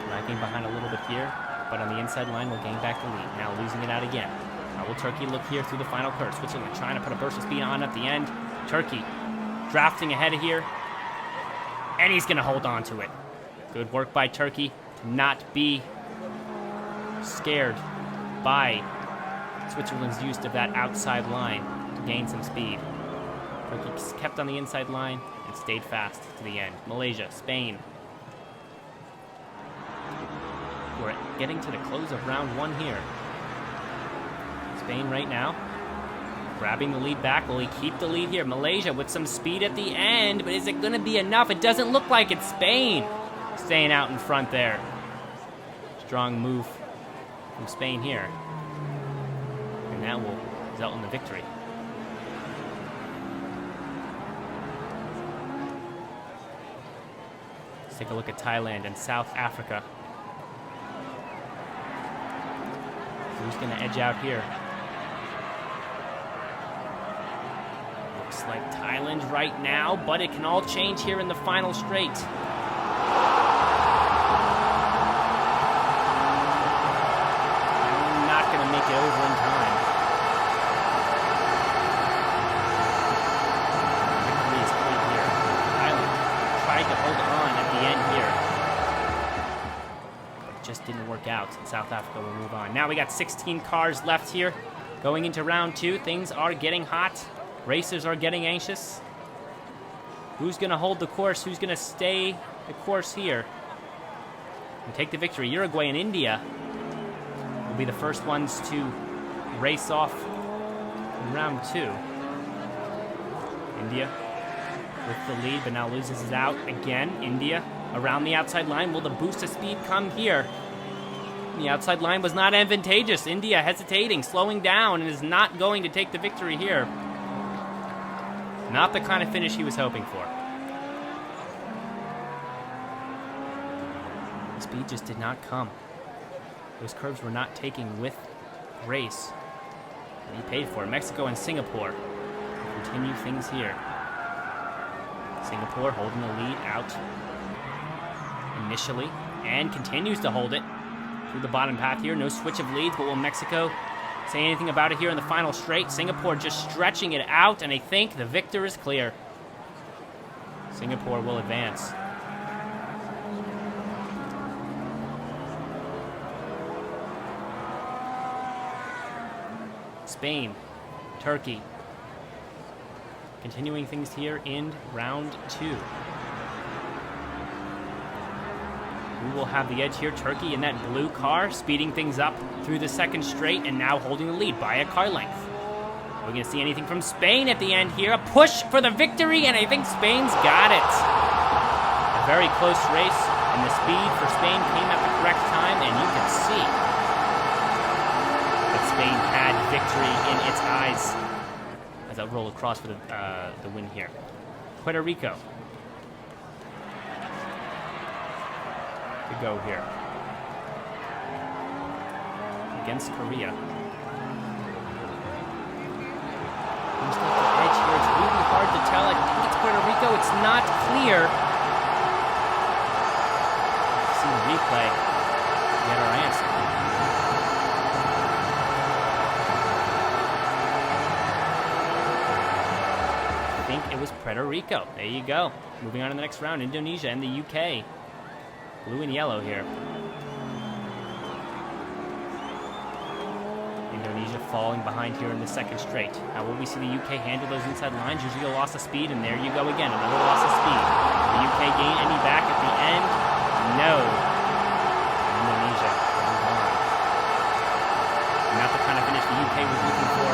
S1: lagging behind a little bit here, but on the inside line will gain back the lead. Now losing it out again. How will Turkey look here through the final curve? Switzerland trying to put a burst of speed on at the end. Turkey drafting ahead of here, and he's going to hold on to it. Good work by Turkey to not be scared by Switzerland's use of that outside line to gain some speed. Turkey kept on the inside line and stayed fast to the end. Malaysia, Spain. We're getting to the close of round 1 here. Spain right now grabbing the lead back. Will he keep the lead here? Malaysia with some speed at the end, but is it going to be enough? It doesn't look like it's. Spain staying out in front there. Strong move from Spain here. And that will result in the victory. Let's take a look at Thailand and South Africa. Who's going to edge out here? Looks like Thailand right now, but it can all change here in the final straight. Thailand not going to make it over in time. Victory is clear here. Thailand tried to hold on at the end here. Just didn't work out. South Africa will move on. Now we got 16 cars left here. Going into round 2, things are getting hot. Racers are getting anxious. Who's going to hold the course? Who's going to stay the course here and take the victory? Uruguay and India will be the first ones to race off in round 2. India with the lead, but now loses it out again. India around the outside line. Will the boost of speed come here? The outside line was not advantageous. India hesitating, slowing down, and is not going to take the victory here. Not the kind of finish he was hoping for. The speed just did not come. Those curves were not taking with grace. And he paid for it. Mexico and Singapore continue things here. Singapore holding the lead out initially and continues to hold it. through the bottom path here. No switch of leads, but will Mexico say anything about it here in the final straight? Singapore just stretching it out, and I think the victor is clear. Singapore will advance. Spain, Turkey. Continuing things here in round 2. Who will have the edge here? Turkey in that blue car, speeding things up through the second straight and now holding the lead by a car length. Are we going to see anything from Spain at the end here? A push for the victory, and I think Spain's got it. A very close race, and the speed for Spain came at the correct time, and you can see that Spain had victory in its eyes as I roll across for the win here. Puerto Rico to go here against Korea. Who's got the edge here? It's really hard to tell. I think it's Puerto Rico. It's not clear. See the replay. Get our answer. I think it was Puerto Rico. There you go. Moving on to the next round, Indonesia and the UK. Blue and yellow here. Indonesia falling behind here in the second straight. Now will we see the UK handle those inside lines? Usually a loss of speed, and there you go again, another loss of speed. Will the UK gain any back at the end? No. Indonesia move on. Not the kind of finish the UK was looking for.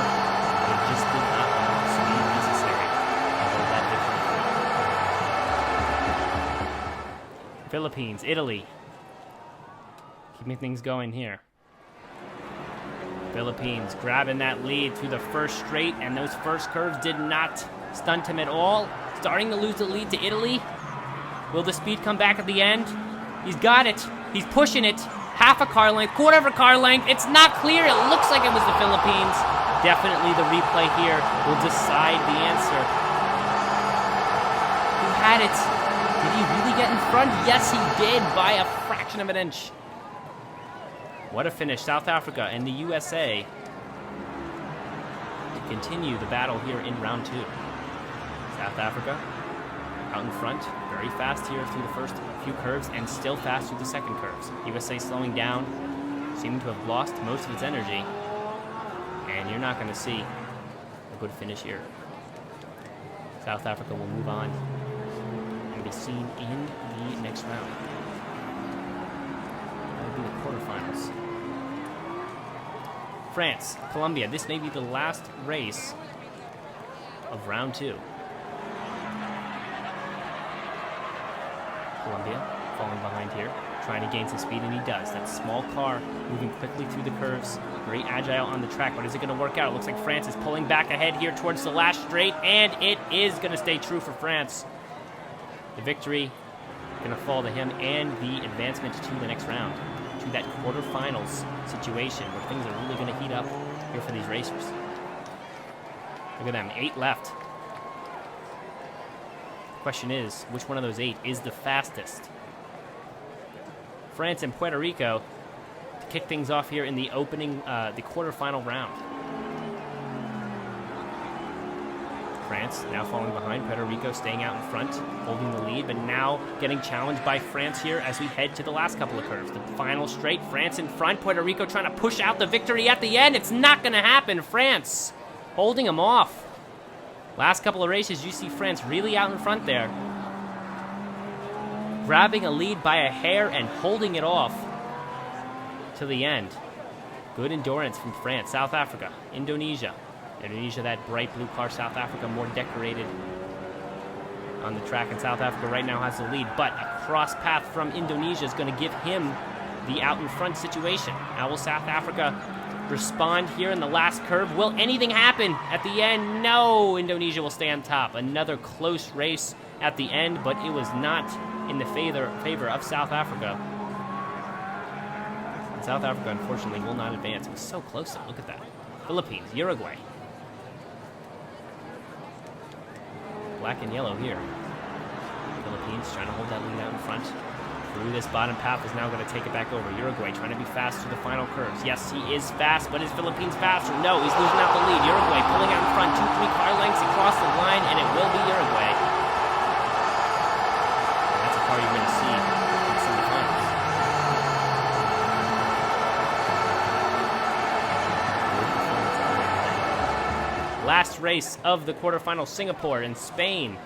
S1: They just did not have the speed necessary to hold that victory. Philippines, Italy. Keeping things going here. Philippines grabbing that lead through the first straight, and those first curves did not stunt him at all. Starting to lose the lead to Italy. Will the speed come back at the end? He's got it. He's pushing it. Half a car length, quarter of a car length. It's not clear. It looks like it was the Philippines. Definitely the replay here will decide the answer. Who had it? Did he really get in front? Yes, he did, by a fraction of an inch. What a finish. South Africa and the USA to continue the battle here in round 2. South Africa out in front, very fast here through the first few curves and still fast through the second curves. USA slowing down, seeming to have lost most of its energy, and you're not going to see a good finish here. South Africa will move on and be seen in the next round. That will be the quarterfinals. France, Colombia. This may be the last race of round 2. Colombia falling behind here, trying to gain some speed, and he does. That small car moving quickly through the curves, very agile on the track. But is it going to work out? It looks like France is pulling back ahead here towards the last straight, and it is going to stay true for France. The victory going to fall to him, and the advancement to the next round, to that quarterfinals situation where things are really going to heat up here for these racers. Look at them, 8 left. Question is, which one of those 8 is the fastest? France and Puerto Rico to kick things off here in the opening, the quarterfinal round. France now falling behind, Puerto Rico staying out in front, holding the lead, but now getting challenged by France here as we head to the last couple of curves. The final straight, France in front, Puerto Rico trying to push out the victory at the end. It's not going to happen. France holding them off. Last couple of races, you see France really out in front there, grabbing a lead by a hair and holding it off to the end. Good endurance from France. South Africa, Indonesia. Indonesia, that bright blue car. South Africa, more decorated on the track, and South Africa right now has the lead, but a cross path from Indonesia is going to give him the out in front situation. Now will South Africa respond here in the last curve? Will anything happen at the end? No, Indonesia will stay on top. Another close race at the end, but it was not in the favor of South Africa. And South Africa, unfortunately, will not advance. It was so close, though. Look at that. Philippines, Uruguay. Black and yellow here. Philippines trying to hold that lead out in front. through this bottom path is now going to take it back over. Uruguay trying to be fast through the final curves. Yes, he is fast, but is Philippines faster? No, he's losing out the lead. Uruguay pulling out in front, 2-3 car lengths across the line, and it will be Uruguay. And that's a car you're going to see in some of the finals. Last race of the quarterfinals, Singapore and Spain.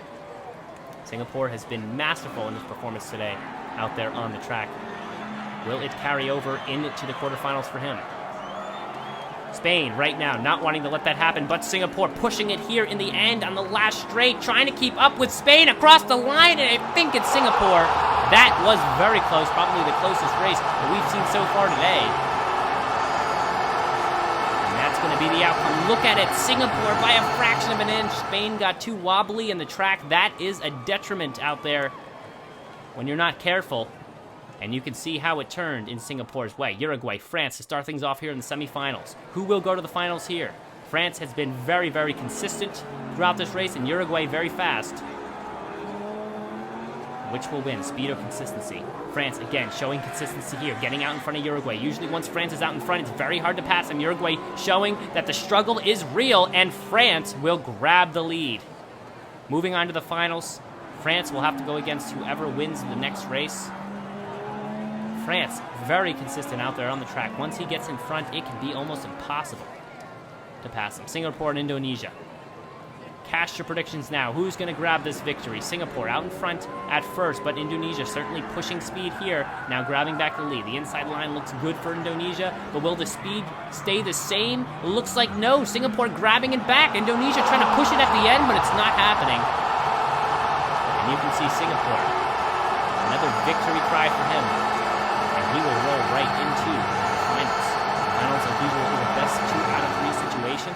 S1: Singapore has been masterful in his performance today out there on the track. Will it carry over into the quarterfinals for him? Spain right now not wanting to let that happen, but Singapore pushing it here in the end on the last straight, trying to keep up with Spain across the line, and I think it's Singapore. That was very close, probably the closest race that we've seen so far today. Going to be the outcome. Look at it, Singapore by a fraction of an inch. Spain got too wobbly in the track. That is a detriment out there when you're not careful. And you can see how it turned in Singapore's way. Uruguay, France to start things off here in the semifinals. Who will go to the finals here? France has been very, very consistent throughout this race, and Uruguay very fast. Which will win, speed or consistency? France, again, showing consistency here, getting out in front of Uruguay. Usually once France is out in front, it's very hard to pass them. Uruguay showing that the struggle is real, and France will grab the lead. Moving on to the finals, France will have to go against whoever wins the next race. France, very consistent out there on the track. Once he gets in front, it can be almost impossible to pass him. Singapore and Indonesia. Cast your predictions now. Who's going to grab this victory? Singapore out in front at first, but Indonesia certainly pushing speed here, now grabbing back the lead. The inside line looks good for Indonesia, but will the speed stay the same? Looks like no. Singapore grabbing it back. Indonesia trying to push it at the end, but it's not happening. And you can see Singapore. Another victory cry for him. And he will roll right into the finals. The finals, as usual, is the best 2 out of 3 situation.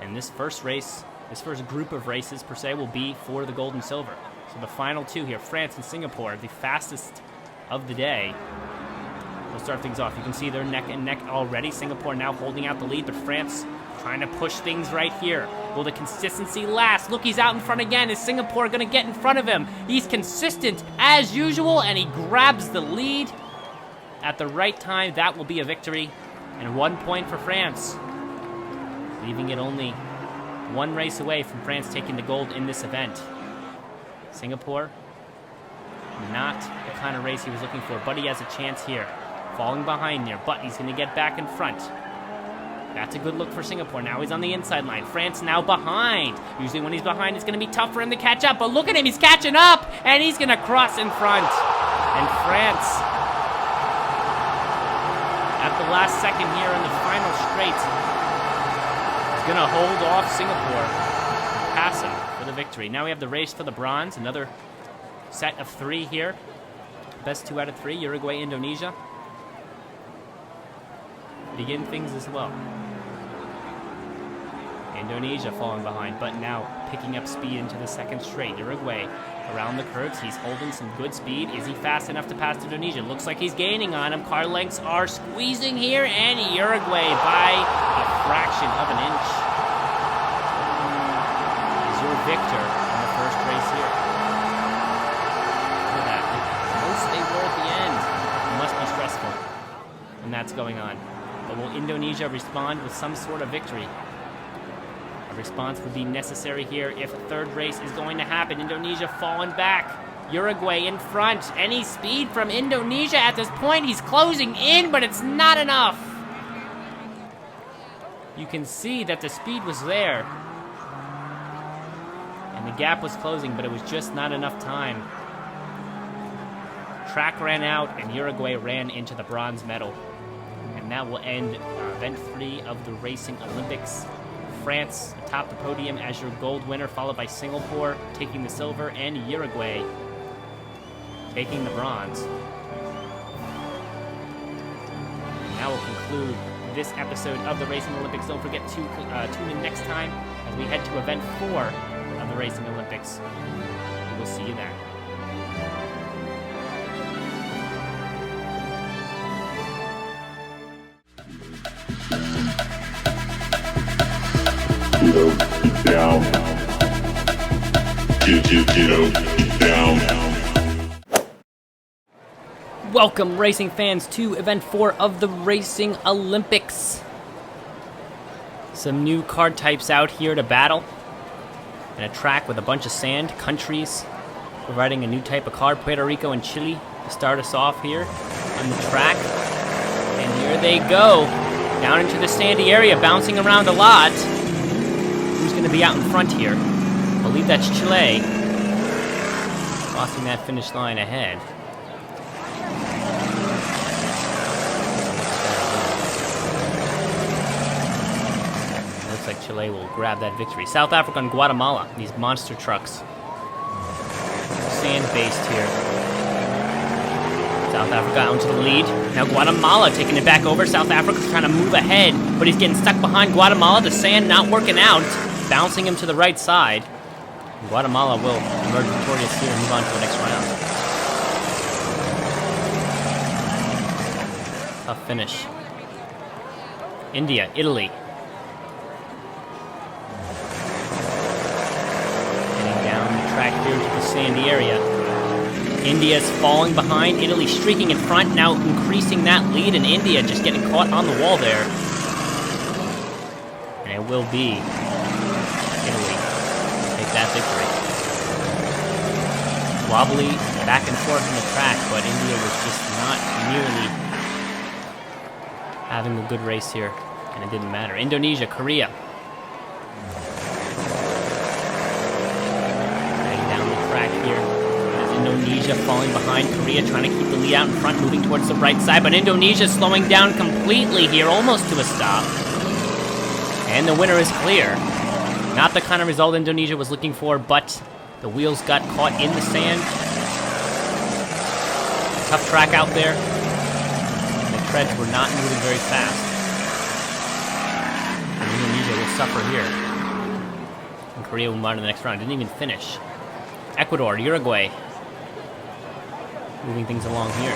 S1: And this first race, this first group of races per se, will be for the gold and silver. So the final 2 here, France and Singapore, the fastest of the day. We'll start things off. You can see they're neck and neck already. Singapore now holding out the lead, but France trying to push things right here. Will the consistency last? Look, he's out in front again. Is Singapore going to get in front of him? He's consistent as usual, and he grabs the lead at the right time. That will be a victory, and 1 point for France, leaving it only 1 race away from France taking the gold in this event. Singapore, not the kind of race he was looking for, but he has a chance here. Falling behind there, but he's going to get back in front. That's a good look for Singapore. Now he's on the inside line. France now behind. Usually when he's behind, it's going to be tough for him to catch up, but look at him, he's catching up, and he's going to cross in front. And France, at the last second here in the final straight, going to hold off Singapore, pass him for the victory. Now we have the race for the bronze, another set of 3 here. Best 2 out of 3, Uruguay, Indonesia. Begin things as well. Indonesia falling behind, but now picking up speed into the second straight. Uruguay around the curves, he's holding some good speed. Is he fast enough to pass Indonesia? Looks like he's gaining on him. Car lengths are squeezing here, and Uruguay by a fraction of an inch is your victor in the first race here. Look at that. How close they were at the end. It must be stressful when that's going on. But will Indonesia respond with some sort of victory? A response would be necessary here if a third race is going to happen. Indonesia falling back. Uruguay in front. Any speed from Indonesia at this point. He's closing in, but it's not enough. You can see that the speed was there. And the gap was closing, but it was just not enough time. Track ran out, and Uruguay ran into the bronze medal. And that will end event 3 of the Racing Olympics. France atop the podium as your gold winner, followed by Singapore taking the silver and Uruguay taking the bronze. And that will conclude this episode of the Racing Olympics. Don't forget to tune in next time as we head to event 4 of the Racing Olympics. We will see you then.
S2: Down. Get down.
S1: Welcome, racing fans, to Event 4 of the Racing Olympics. Some new card types out here to battle. And a track with a bunch of sand, countries providing a new type of car, Puerto Rico and Chile, to start us off here on the track. And here they go, down into the sandy area, bouncing around a lot. Who's going to be out in front here? I believe that's Chile, crossing that finish line ahead. Looks like Chile will grab that victory. South Africa and Guatemala, these monster trucks. Sand-based here. South Africa out into the lead. Now Guatemala taking it back over. South Africa's trying to move ahead, but he's getting stuck behind Guatemala. The sand not working out, bouncing him to the right side. Guatemala will emerge victorious here and move on to the next round. Tough finish. India, Italy. Heading down the track here to the sandy area. India's falling behind, Italy streaking in front, now increasing that lead, and India just getting caught on the wall there. And it will be Italy take that victory. Wobbly back and forth on the track, but India was just not nearly having a good race here, and it didn't matter. Indonesia, Korea. Heading down the track here. Indonesia falling behind Korea, trying to keep the lead out in front, moving towards the right side, but Indonesia slowing down completely here, almost to a stop. And the winner is clear. Not the kind of result Indonesia was looking for, but the wheels got caught in the sand. Tough track out there. The treads were not moving very fast. And Indonesia will suffer here. And Korea will move on to the next round. Didn't even finish. Ecuador, Uruguay. Moving things along here.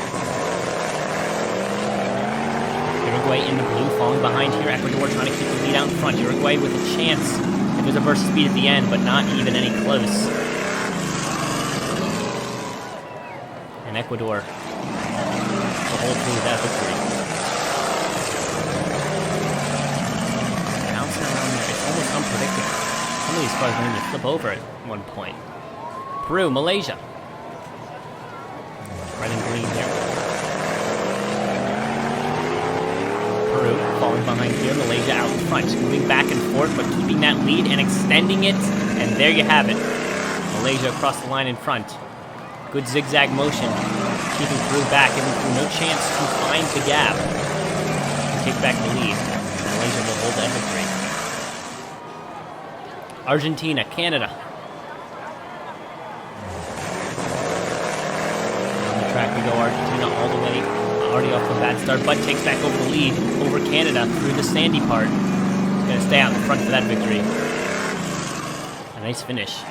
S1: Uruguay in the blue, falling behind here. Ecuador trying to keep the lead out in front. Uruguay with a chance if there's a burst of speed at the end, but not even any close. And Ecuador will hold through that victory. Bouncing around there, it's almost unpredictable. Some of these cars are going to flip over at one point. Peru, Malaysia. Red and green here. Peru falling behind here. Malaysia out in front. Moving back and forth, but keeping that lead and extending it. And there you have it. Malaysia across the line in front. Good zigzag motion. Keeping Peru back, giving Peru no chance to find the gap and take back the lead. Malaysia will hold that victory. Argentina, Canada. Track we go, Argentina all the way, already off the bad start, but takes back over the lead over Canada through the sandy part. He's going to stay out in front for that victory. A nice finish.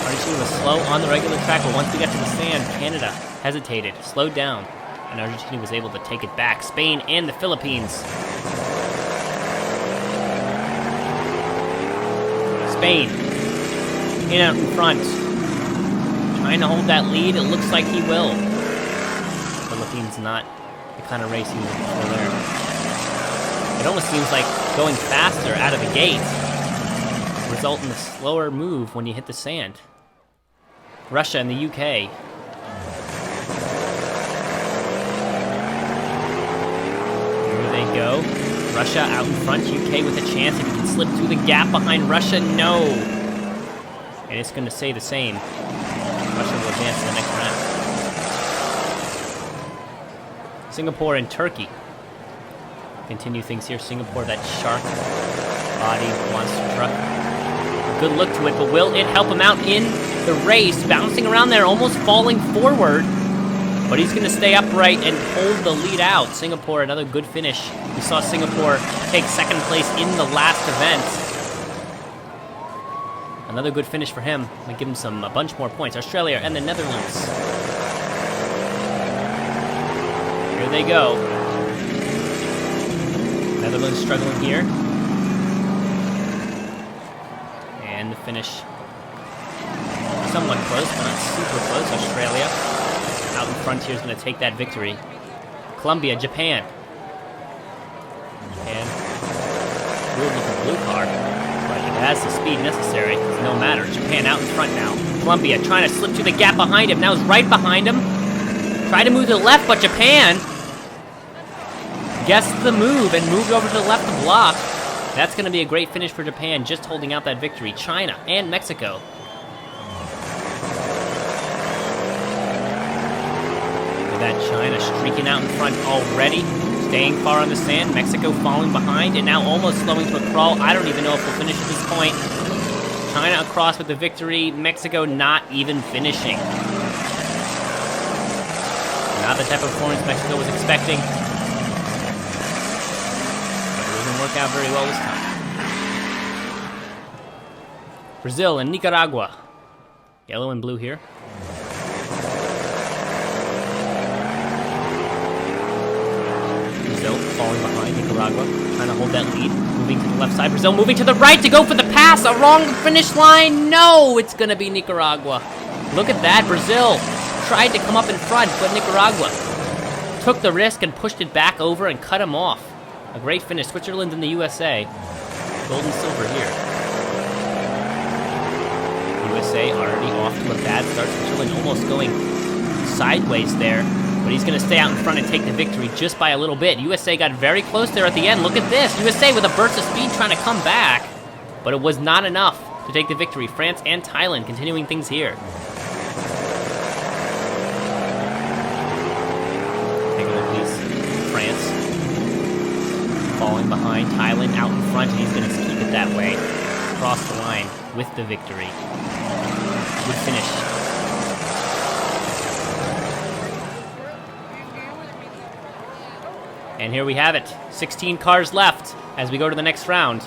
S1: Argentina was slow on the regular track, but once we got to the sand, Canada hesitated, slowed down, and Argentina was able to take it back. Spain and the Philippines. Spain in out in front. Trying to hold that lead, it looks like he will. Philippines not the kind of race he was looking for there. It almost seems like going faster out of the gate result in a slower move when you hit the sand. Russia and the UK. Here they go. Russia out in front, UK with a chance. If he can slip through the gap behind Russia, no. And it's going to stay the same. Russia will advance to the next round. Singapore and Turkey. Continue things here. Singapore, that shark-bodied monster truck. A good look to it, but will it help him out in the race? Bouncing around there, almost falling forward. But he's going to stay upright and hold the lead out. Singapore, another good finish. We saw Singapore take second place in the last event. Another good finish for him. We give him a bunch more points. Australia and the Netherlands. Here they go. Netherlands struggling here. finish. Somewhat close, but not super close. Australia out in front here is going to take that victory. Colombia, Japan. And weird looking blue car, but it has the speed necessary. It's no matter. Japan out in front now. Colombia trying to slip through the gap behind him. Now is right behind him. Tried to move to the left, but Japan guessed the move and moved over to the left to block. That's going to be a great finish for Japan, just holding out that victory. China and Mexico. Look at that, China streaking out in front already. Staying far on the sand. Mexico falling behind and now almost slowing to a crawl. I don't even know if we'll finish at this point. China across with the victory. Mexico not even finishing. Not the type of performance Mexico was expecting. Work out very well this time. Brazil and Nicaragua. Yellow and blue here. Brazil falling behind Nicaragua, trying to hold that lead. Moving to the left side. Brazil moving to the right to go for the pass. A wrong finish line. No, it's going to be Nicaragua. Look at that. Brazil tried to come up in front, but Nicaragua took the risk and pushed it back over and cut him off. A great finish. Switzerland and the USA. Gold and silver here. USA already off to a bad start. Switzerland almost going sideways there. But he's going to stay out in front and take the victory just by a little bit. USA got very close there at the end. Look at this. USA with a burst of speed trying to come back. But it was not enough to take the victory. France and Thailand continuing things here. Take a look, please. France. Falling behind, Thailand out in front, and he's going to keep it that way. Across the line with the victory. Good finish. And here we have it. 16 cars left as we go to the next round.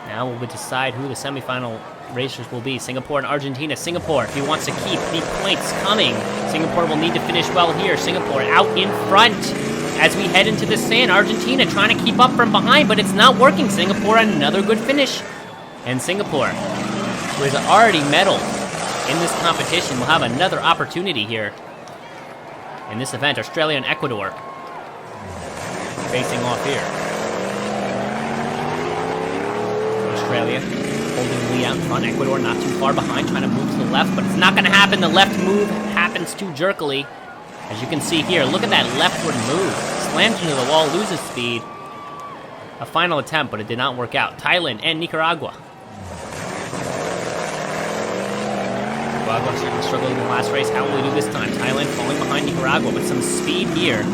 S1: Now we'll decide who the semifinal racers will be. Singapore and Argentina. Singapore, if he wants to keep the points coming, Singapore will need to finish well here. Singapore out in front. As we head into the sand, Argentina trying to keep up from behind, but it's not working. Singapore, another good finish. And Singapore, who has already medaled in this competition, will have another opportunity here in this event. Australia and Ecuador facing off here. Australia holding the lead out in front. Ecuador not too far behind, trying to move to the left, but it's not going to happen. The left move happens too jerkily. As you can see here, look at that leftward move. Slams into the wall, loses speed. A final attempt, but it did not work out. Thailand and Nicaragua. Nicaragua certainly struggled in the last race. How will we do this time? Thailand falling behind Nicaragua with some speed here.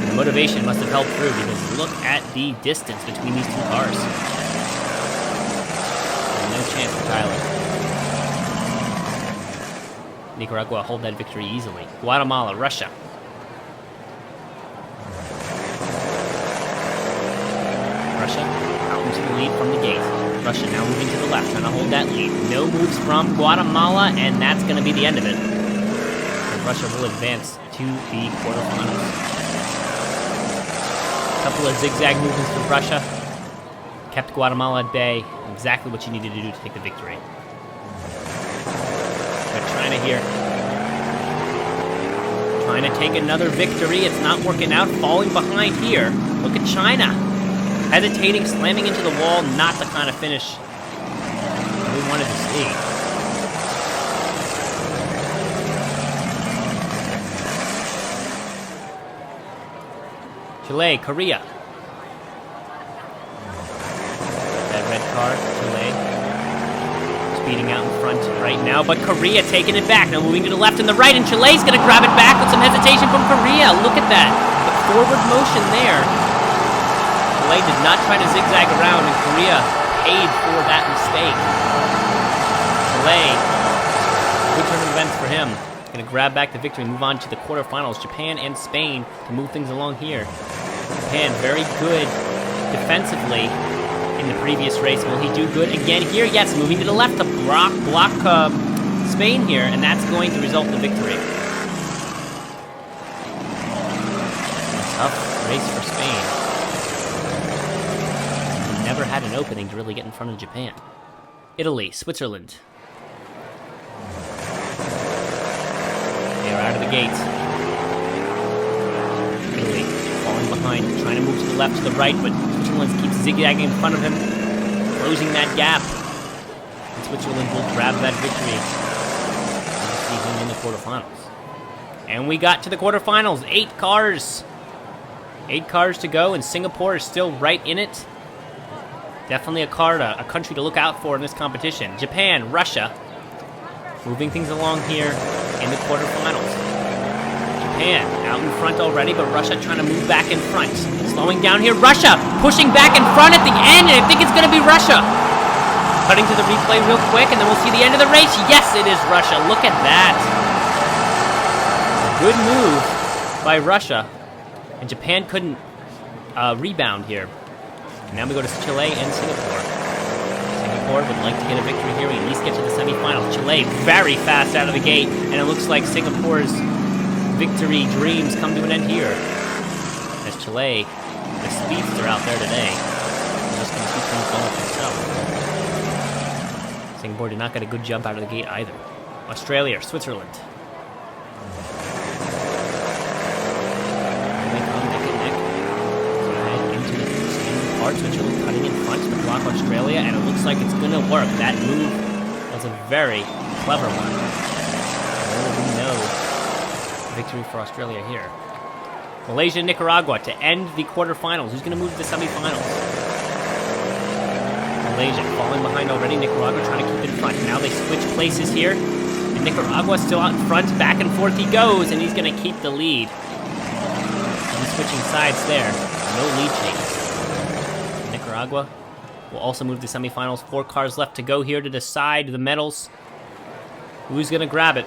S1: The motivation must have held through because look at the distance between these two cars. No chance for Thailand. Nicaragua hold that victory easily. Guatemala, Russia. Russia out into the lead from the gate. Russia now moving to the left, trying to hold that lead. No moves from Guatemala, and that's going to be the end of it. And Russia will advance to the quarterfinals. A couple of zigzag movements from Russia kept Guatemala at bay. Exactly what you needed to do to take the victory. China here, trying to take another victory. It's not working out, falling behind here. Look at China, hesitating, slamming into the wall. Not the kind of finish we wanted to see. Chile, Korea. That red car, Chile. Speeding out in front right now, but Korea taking it back. Now moving to the left and the right, and Chile's going to grab it back with some hesitation from Korea. Look at that. The forward motion there. Chile did not try to zigzag around, and Korea paid for that mistake. Chile, good turn of events for him. Going to grab back the victory, move on to the quarterfinals. Japan and Spain to move things along here. Japan, very good defensively in the previous race. Will he do good again here? Yes, moving to the left to block Spain here, and that's going to result in the victory. A tough race for Spain. He never had an an opening to really get in front of Japan. Italy, Switzerland. They are out of the gate. Italy falling behind, trying to move to the left, to the right, but Switzerland keeps zigzagging in front of him, closing that gap. And Switzerland will grab that victory this season in the quarterfinals. And we got to the quarterfinals. 8 cars. 8 cars to go, and Singapore is still right in it. Definitely a country to look out for in this competition. Japan, Russia, moving things along here in the quarterfinals. Japan out in front already, but Russia trying to move back in front. Slowing down here, Russia pushing back in front at the end, and I think it's going to be Russia. Cutting to the replay real quick, and then we'll see the end of the race. Yes, it is Russia. Look at that. Good move by Russia. And Japan couldn't rebound here. And now we go to Chile and Singapore. Singapore would like to get a victory here. We at least get to the semifinals. Chile very fast out of the gate. And it looks like Singapore's victory dreams come to an end here. As Chile, the speedster out there today, is just going to keep things going for himself. Singapore did not get a good jump out of the gate either. Australia, Switzerland. Switzerland cutting in front to block Australia, and it looks like it's going to work. That move was a very clever one. We know victory for Australia here. Malaysia, Nicaragua to end the quarterfinals. Who's going to move to the semifinals? Malaysia falling behind already. Nicaragua trying to keep in front. Now they switch places here. And Nicaragua still out in front. Back and forth he goes, and he's going to keep the lead. He's switching sides there. No lead change. Nicaragua will also move to semifinals. 4 cars left to go here to decide the medals. Who's going to grab it?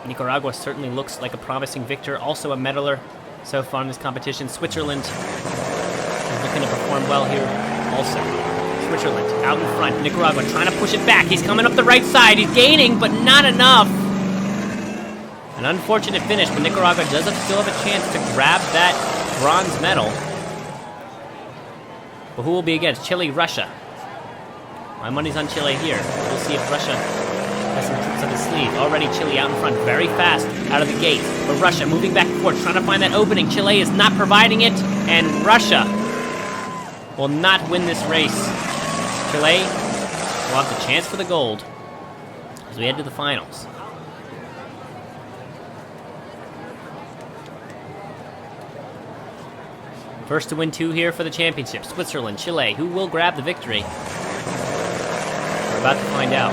S1: Nicaragua certainly looks like a promising victor. Also a medaler so far in this competition. Switzerland is looking to perform well here also. Switzerland out in front. Nicaragua trying to push it back. He's coming up the right side. He's gaining, but not enough. An unfortunate finish, but Nicaragua does still have a chance to grab that bronze medal. But who will be against? Chile, Russia. My money's on Chile here. We'll see if Russia has some tricks up his sleeve. Already Chile out in front, very fast out of the gate. But Russia moving back and forth, trying to find that opening. Chile is not providing it, and Russia will not win this race. Chile will have the chance for the gold as we head to the finals. First to win 2 here for the championship. Switzerland, Chile. Who will grab the victory? We're about to find out.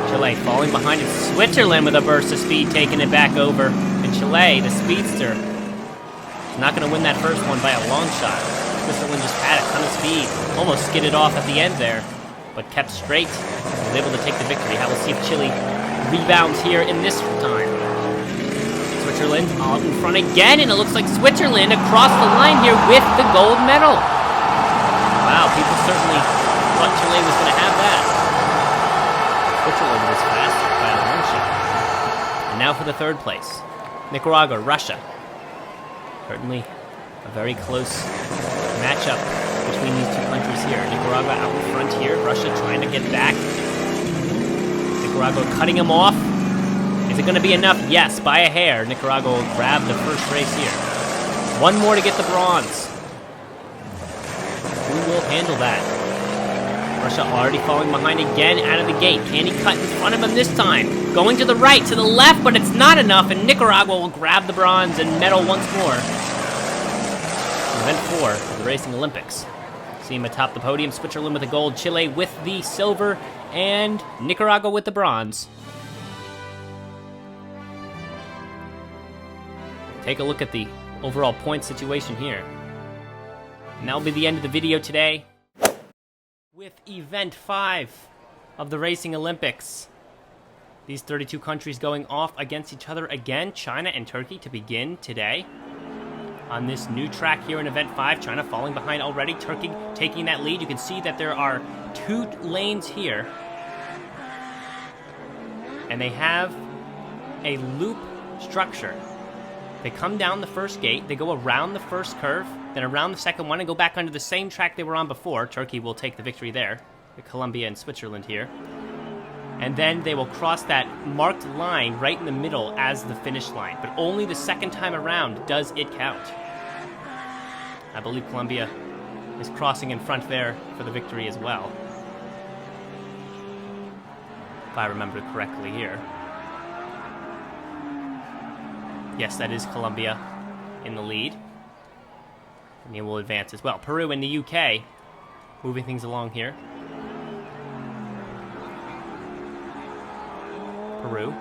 S1: Chile falling behind it. Switzerland with a burst of speed, taking it back over. And Chile, the speedster, is not going to win that first one by a long shot. Switzerland just had a ton of speed. Almost skidded off at the end there, but kept straight. Was able to take the victory. We'll see if Chile rebounds here in this time. Switzerland out in front again, and it looks like Switzerland across the line here with the gold medal. Wow, people certainly thought Chile was going to have that. Switzerland was faster by a long shot. And now for the 3rd place. Nicaragua, Russia. Certainly a very close matchup between these 2 countries here. Nicaragua out in front here, Russia trying to get back. Nicaragua cutting him off. Is it going to be enough? Yes, by a hair. Nicaragua will grab the first race here. 1 more to get the bronze. Who will handle that? Russia already falling behind again out of the gate. Can he cut in front of him this time? Going to the right, to the left, but it's not enough, and Nicaragua will grab the bronze and medal once more. Event 4 of the Racing Olympics. See him atop the podium. Switzerland with the gold, Chile with the silver, and Nicaragua with the bronze. Take a look at the overall point situation here. And that'll be the end of the video today. With Event 5 of the Racing Olympics. These 32 countries going off against each other again. China and Turkey to begin today. On this new track here in Event 5, China falling behind already. Turkey taking that lead. You can see that there are 2 lanes here. And they have a loop structure. They come down the first gate, they go around the first curve, then around the second one and go back onto the same track they were on before. Turkey will take the victory there. Colombia and Switzerland here. And then they will cross that marked line right in the middle as the finish line. But only the second time around does it count. I believe Colombia is crossing in front there for the victory as well, if I remember correctly here. Yes, that is Colombia in the lead. And they will advance as well. Peru and the UK moving things along here. Peru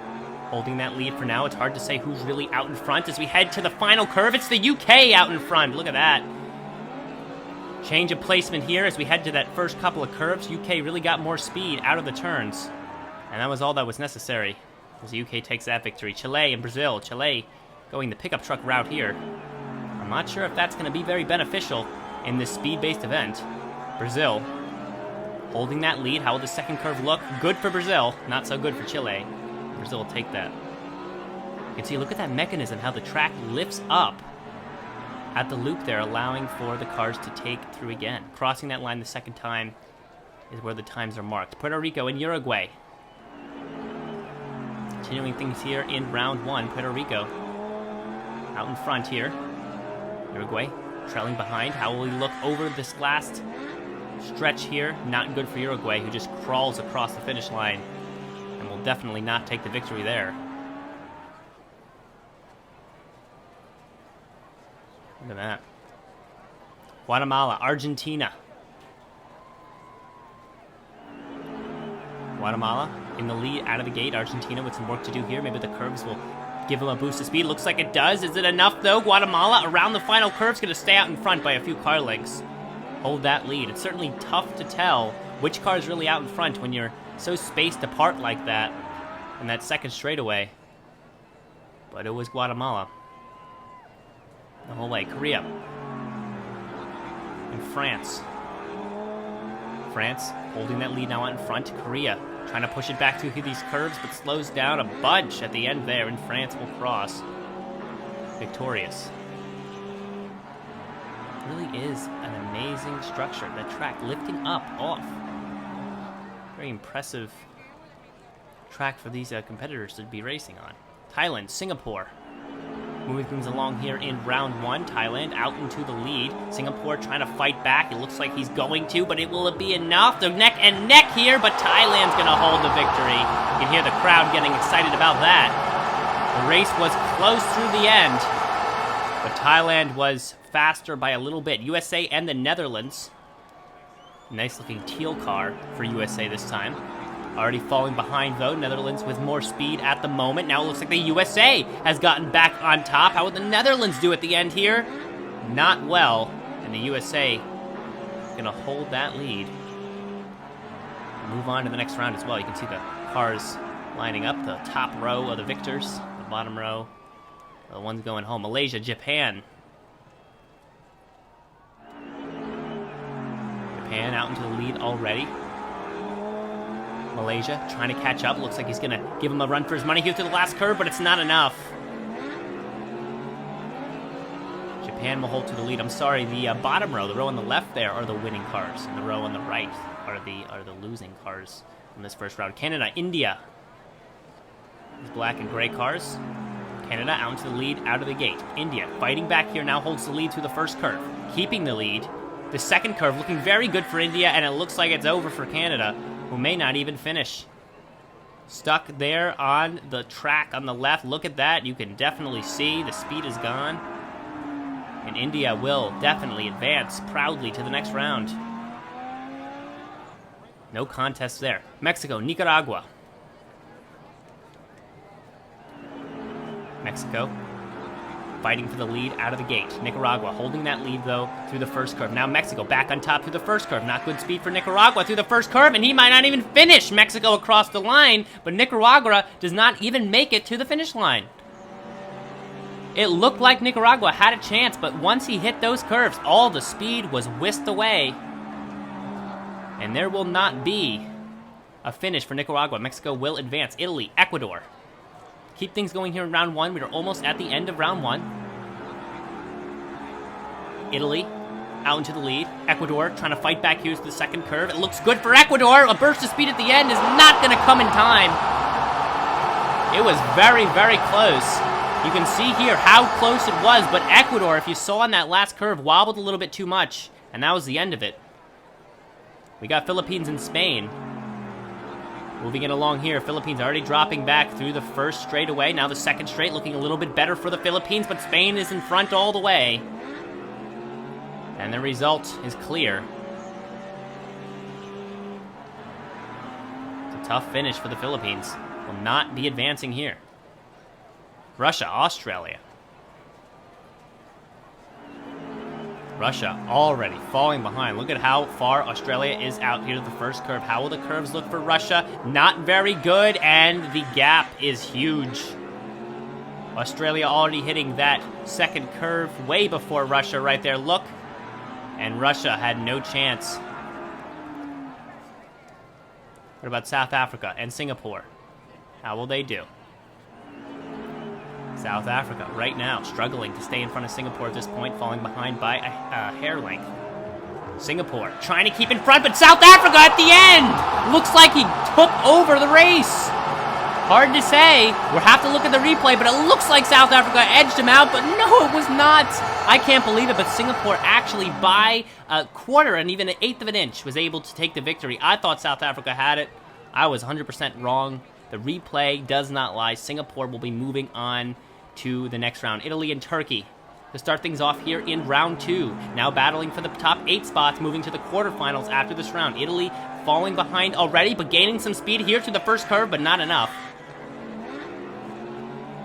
S1: holding that lead for now. It's hard to say who's really out in front as we head to the final curve. It's the UK out in front. Look at that. Change of placement here as we head to that first couple of curves. UK really got more speed out of the turns. And that was all that was necessary as the UK takes that victory. Chile and Brazil. Chile going the pickup truck route here. I'm not sure if that's going to be very beneficial in this speed-based event. Brazil holding that lead. How will the second curve look? Good for Brazil. Not so good for Chile. Brazil will take that. You can see, look at that mechanism, how the track lifts up at the loop there, allowing for the cars to take through again. Crossing that line the second time is where the times are marked. Puerto Rico and Uruguay. Continuing things here in round one. Puerto Rico out in front here. Uruguay trailing behind. How will he look over this last stretch here? Not good for Uruguay, who just crawls across the finish line and will definitely not take the victory there. Look at that. Guatemala, Argentina. Guatemala in the lead out of the gate. Argentina with some work to do here. Maybe the curves will give them a boost of speed. Looks like it does. Is it enough, though? Guatemala around the final curve is going to stay out in front by a few car lengths. Hold that lead. It's certainly tough to tell which car is really out in front when you're so spaced apart like that in that second straightaway. But it was Guatemala the whole way. Korea and France. France holding that lead now out in front. Korea trying to push it back through these curves, but slows down a bunch at the end there, and France will cross victorious. It really is an amazing structure. That track lifting up off. Very impressive track for these competitors to be racing on. Thailand, Singapore. Moving things along here in round one. Thailand out into the lead. Singapore trying to fight back. It looks like he's going to, but will it be enough? They're neck and neck here, but Thailand's going to hold the victory. You can hear the crowd getting excited about that. The race was close through the end, but Thailand was faster by a little bit. USA and the Netherlands. Nice looking teal car for USA this time. Already falling behind, though. Netherlands with more speed at the moment. Now it looks like the USA has gotten back on top. How would the Netherlands do at the end here? Not well. And the USA going to hold that lead. Move on to the next round as well. You can see the cars lining up. The top row of the victors. The bottom row, the ones going home. Malaysia, Japan. Japan out into the lead already. Malaysia trying to catch up. Looks like he's going to give him a run for his money here through the last curve, but it's not enough. Japan will hold to the lead. I'm sorry, the bottom row, the row on the left there, are the winning cars, and the row on the right are the losing cars in this first round. Canada, India. These black and gray cars. Canada out into the lead out of the gate. India fighting back here, now holds the lead through the first curve, keeping the lead. The second curve looking very good for India, and it looks like it's over for Canada, who may not even finish. Stuck there on the track on the left. Look at that. You can definitely see the speed is gone. And India will definitely advance proudly to the next round. No contest there. Mexico, Nicaragua. Mexico fighting for the lead out of the gate. Nicaragua holding that lead, though, through the first curve. Now Mexico back on top through the first curve. Not good speed for Nicaragua through the first curve, and he might not even finish. Mexico across the line, but Nicaragua does not even make it to the finish line. It looked like Nicaragua had a chance, but once he hit those curves, all the speed was whisked away. And there will not be a finish for Nicaragua. Mexico will advance. Italy, Ecuador. keep things going here in round 1. We're almost at the end of round 1. Italy out into the lead. Ecuador trying to fight back here to the second curve. It looks good for Ecuador. A burst of speed at the end is not going to come in time. It was very, very close. You can see here how close it was, but Ecuador, if you saw on that last curve, wobbled a little bit too much, and that was the end of it. We got Philippines and Spain. Moving it along here, Philippines already dropping back through the first straightaway. Now the second straight looking a little bit better for the Philippines, but Spain is in front all the way. And the result is clear. It's a tough finish for the Philippines. Will not be advancing here. Russia, Australia. Russia already falling behind. Look at how far Australia is out here to the first curve. How will the curves look for Russia? Not very good, and the gap is huge. Australia already hitting that second curve way before Russia right there. Look, and Russia had no chance. What about South Africa and Singapore? How will they do? South Africa, right now, struggling to stay in front of Singapore at this point, falling behind by a hair length. Singapore trying to keep in front, but South Africa at the end! Looks like he took over the race. Hard to say. We'll have to look at the replay, but it looks like South Africa edged him out, but no, it was not. I can't believe it, but Singapore actually, by a quarter and even an eighth of an inch, was able to take the victory. I thought South Africa had it. I was 100% wrong. The replay does not lie. Singapore will be moving on to the next round. Italy and Turkey to start things off here in round 2. Now battling for the top 8 spots, moving to the quarterfinals after this round. Italy falling behind already, but gaining some speed here to the first curve, but not enough.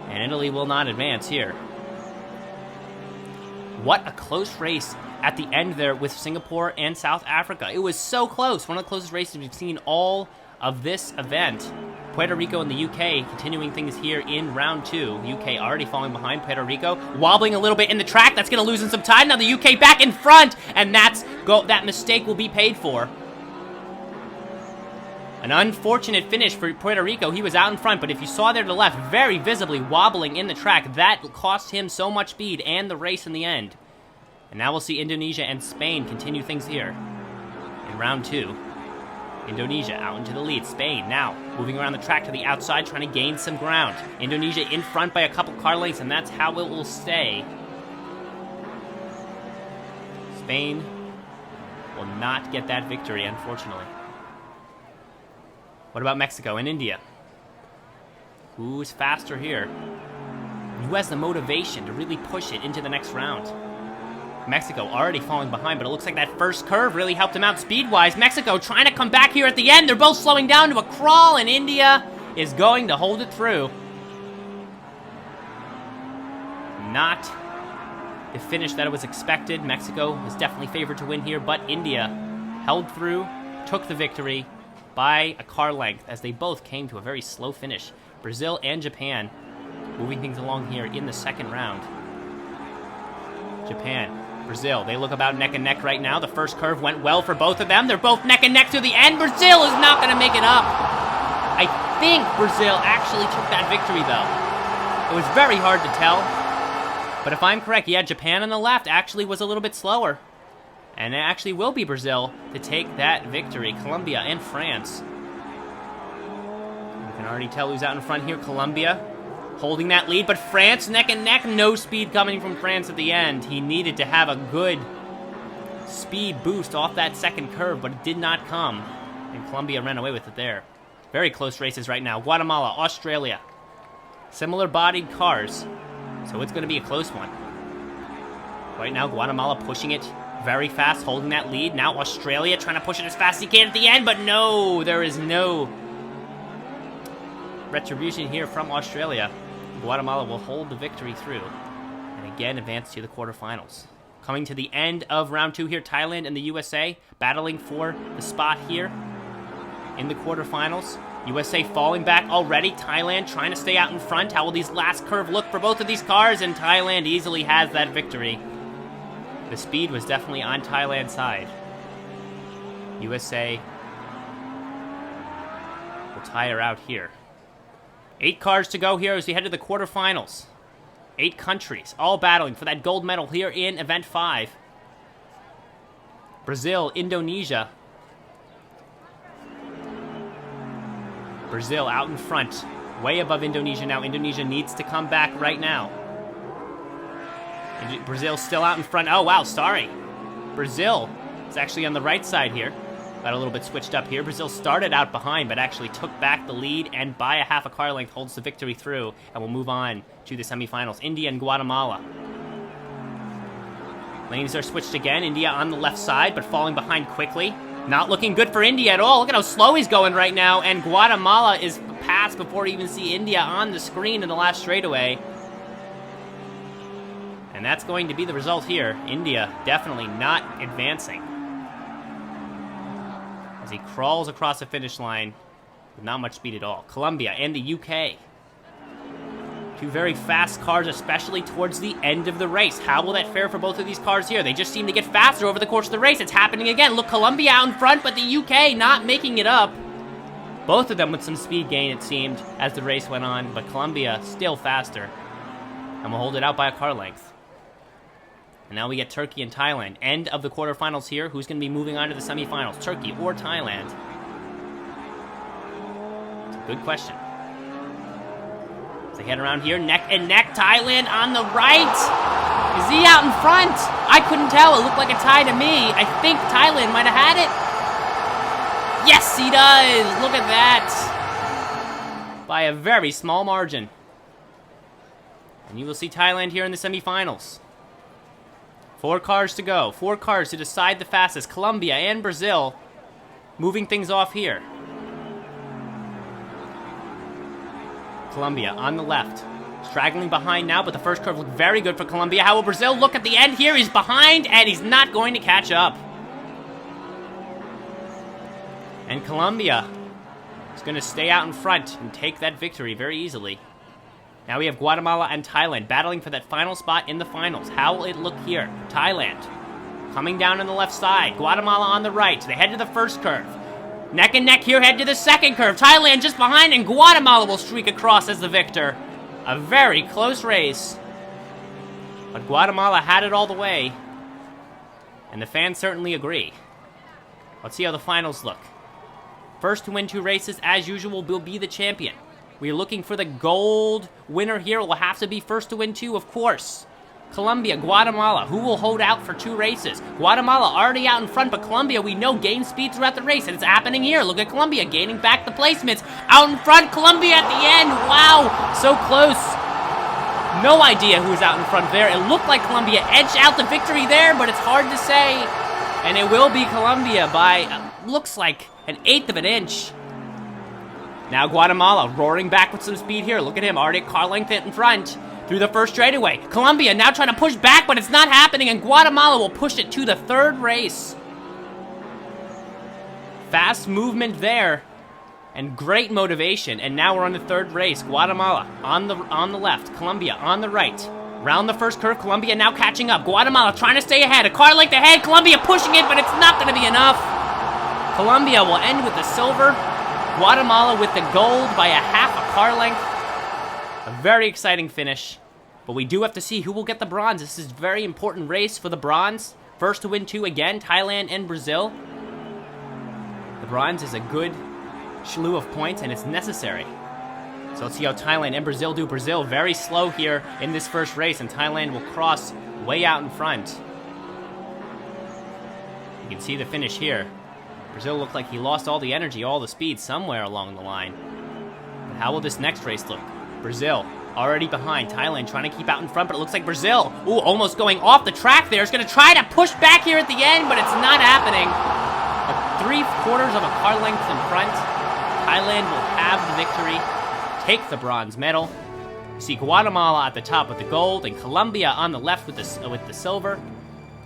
S1: And Italy will not advance here. What a close race at the end there with Singapore and South Africa. It was so close. One of the closest races we've seen all of this event. Puerto Rico and the UK continuing things here in round 2. UK already falling behind Puerto Rico, wobbling a little bit in the track. That's going to loosen some time. Now the UK back in front, and that mistake will be paid for. An unfortunate finish for Puerto Rico. He was out in front, but if you saw there to the left, very visibly wobbling in the track. That cost him so much speed and the race in the end. And now we'll see Indonesia and Spain continue things here in round 2. Indonesia out into the lead. Spain now moving around the track to the outside, trying to gain some ground. Indonesia in front by a couple car lengths, and that's how it will stay. Spain will not get that victory, unfortunately. What about Mexico and India? Who's faster here? Who has the motivation to really push it into the next round? Mexico already falling behind, but it looks like that first curve really helped him out speed-wise. Mexico trying to come back here at the end. They're both slowing down to a crawl, and India is going to hold it through. Not the finish that was expected. Mexico was definitely favored to win here, but India held through, took the victory by a car length as they both came to a very slow finish. Brazil and Japan moving things along here in the second round. Japan, Brazil, they look about neck and neck right now. The first curve went well for both of them. They're both neck and neck to the end. Brazil is not going to make it up. I think Brazil actually took that victory, though. It was very hard to tell. But if I'm correct, yeah, Japan on the left actually was a little bit slower. And it actually will be Brazil to take that victory. Colombia and France. You can already tell who's out in front here. Colombia holding that lead, but France neck and neck. No speed coming from France at the end. He needed to have a good speed boost off that second curve, but it did not come. And Colombia ran away with it there. Very close races right now. Guatemala, Australia. Similar bodied cars, so it's going to be a close one. Right now, Guatemala pushing it very fast, holding that lead. Now Australia trying to push it as fast as he can at the end, but no, there is no retribution here from Australia. Guatemala will hold the victory through and again advance to the quarterfinals. Coming to the end of round 2 here, Thailand and the USA battling for the spot here in the quarterfinals. USA falling back already. Thailand trying to stay out in front. How will these last curve look for both of these cars? And Thailand easily has that victory. The speed was definitely on Thailand's side. USA will tire out here. 8 cars to go here as we head to the quarterfinals. 8 countries, all battling for that gold medal here in Event 5. Brazil, Indonesia. Brazil out in front, way above Indonesia now. Indonesia needs to come back right now. Brazil still out in front. Oh, wow, sorry. Brazil is actually on the right side here. Got a little bit switched up here. Brazil started out behind, but actually took back the lead and by a half a car length holds the victory through. And we'll move on to the semifinals. India and Guatemala. Lanes are switched again. India on the left side, but falling behind quickly. Not looking good for India at all. Look at how slow he's going right now. And Guatemala is passed before we even see India on the screen in the last straightaway. And that's going to be the result here. India definitely not advancing. As he crawls across the finish line with not much speed at all. Colombia and the UK. 2 very fast cars, especially towards the end of the race. How will that fare for both of these cars here? They just seem to get faster over the course of the race. It's happening again. Look, Colombia out in front, but the UK not making it up. Both of them with some speed gain, it seemed, as the race went on, but Colombia still faster. And will hold it out by a car length. And now we get Turkey and Thailand. End of the quarterfinals here. Who's going to be moving on to the semifinals? Turkey or Thailand? It's a good question. As they head around here, neck and neck. Thailand on the right. Is he out in front? I couldn't tell. It looked like a tie to me. I think Thailand might have had it. Yes, he does. Look at that. By a very small margin. And you will see Thailand here in the semifinals. 4 cars to go. 4 cars to decide the fastest. Colombia and Brazil moving things off here. Colombia on the left. Straggling behind now, but the first curve looked very good for Colombia. How will Brazil look at the end here? He's behind, and he's not going to catch up. And Colombia is going to stay out in front and take that victory very easily. Now we have Guatemala and Thailand battling for that final spot in the finals. How will it look here? Thailand coming down on the left side. Guatemala on the right. They head to the first curve. Neck and neck here, head to the second curve. Thailand just behind, and Guatemala will streak across as the victor. A very close race. But Guatemala had it all the way. And the fans certainly agree. Let's see how the finals look. First to win 2 races, as usual, will be the champion. We're looking for the gold winner here. It will have to be first to win 2, of course. Colombia, Guatemala, who will hold out for 2 races? Guatemala already out in front, but Colombia, we know, gained speed throughout the race, and it's happening here. Look at Colombia gaining back the placements. Out in front, Colombia at the end. Wow, so close. No idea who was out in front there. It looked like Colombia edged out the victory there, but it's hard to say. And it will be Colombia by, looks like, an 1/8 of an inch. Now Guatemala roaring back with some speed here. Look at him, already a car length in front through the first straightaway. Colombia now trying to push back, but it's not happening, and Guatemala will push it to the 3rd race. Fast movement there, and great motivation. And now we're on the 3rd race. Guatemala on the left, Colombia on the right. Round the first curve, Colombia now catching up. Guatemala trying to stay ahead. A car length ahead, Colombia pushing it, but it's not going to be enough. Colombia will end with the silver. Guatemala with the gold by a half a car length. A very exciting finish. But we do have to see who will get the bronze. This is a very important race for the bronze. First to win 2 again, Thailand and Brazil. The bronze is a good slew of points, and it's necessary. So let's see how Thailand and Brazil do. Brazil very slow here in this first race, and Thailand will cross way out in front. You can see the finish here. Brazil looked like he lost all the energy, all the speed somewhere along the line. But how will this next race look? Brazil already behind. Thailand trying to keep out in front, but it looks like Brazil, almost going off the track there, is going to try to push back here at the end, but it's not happening. 3/4 of a car length in front. Thailand will have the victory, take the bronze medal. You see Guatemala at the top with the gold, and Colombia on the left with the silver.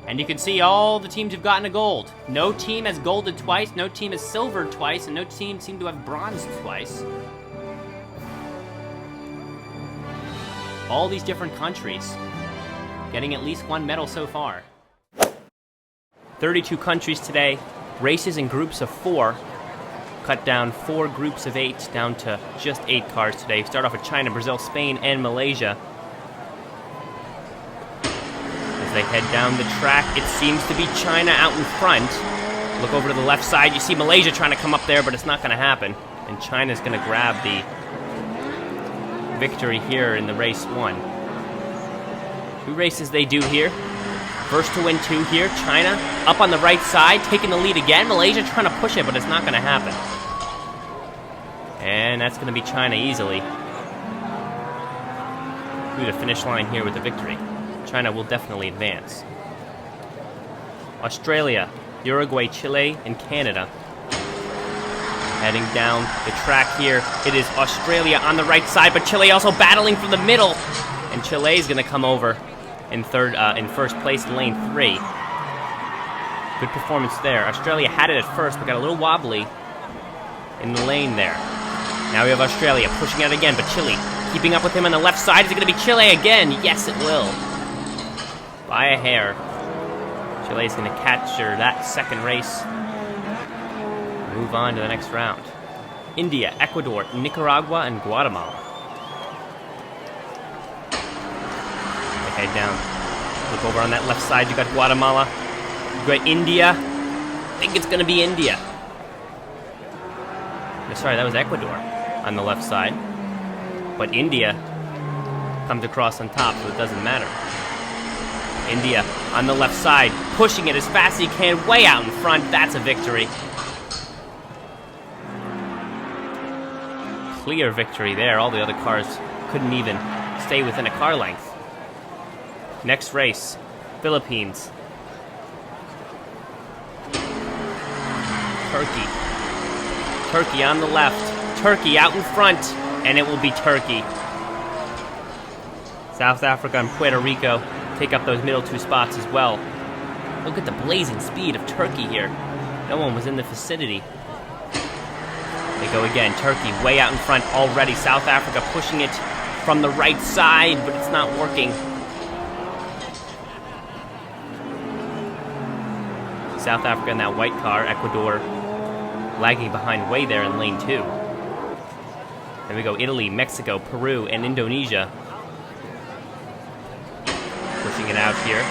S1: And you can see all the teams who've gotten a gold. No team has golded twice, no team has silvered twice, and no team seemed to have bronzed twice. All these different countries getting at least 1 medal so far. 32 countries today, races in groups of 4. cut down 4 groups of 8 down to just 8 cars today. Start off with China, Brazil, Spain, and Malaysia. As they head down the track, it seems to be China out in front. Look over to the left side, you see Malaysia trying to come up there, but it's not going to happen. And China's going to grab the victory here in the race 1. 2 races they do here. First to win 2 here, China up on the right side, taking the lead again. Malaysia trying to push it, but it's not going to happen. And that's going to be China easily through the finish line here with the victory. China will definitely advance. Australia, Uruguay, Chile, and Canada. Heading down the track here, it is Australia on the right side, but Chile also battling from the middle. And Chile is going to come over in first place in lane 3. Good performance there. Australia had it at first, but got a little wobbly in the lane there. Now we have Australia pushing out again, but Chile keeping up with him on the left side. Is it going to be Chile again? Yes, it will. By a hair. Chile is going to capture that second race. Move on to the next round. India, Ecuador, Nicaragua, and Guatemala. They head down. Look over on that left side. You got Guatemala. You got India. I think it's going to be India. No, sorry, that was Ecuador on the left side. But India comes across on top, so it doesn't matter. India on the left side, pushing it as fast as he can, way out in front. That's a victory. Clear victory there. All the other cars couldn't even stay within a car length. Next race, Philippines. Turkey. Turkey on the left. Turkey out in front, and it will be Turkey. South Africa and Puerto Rico take up those middle 2 spots as well. Look at the blazing speed of Turkey here. No one was in the vicinity. They go again. Turkey way out in front already. South Africa pushing it from the right side, but it's not working. South Africa in that white car. Ecuador lagging behind way there in lane 2. Then we go Italy, Mexico, Peru, and Indonesia. Pushing it out here.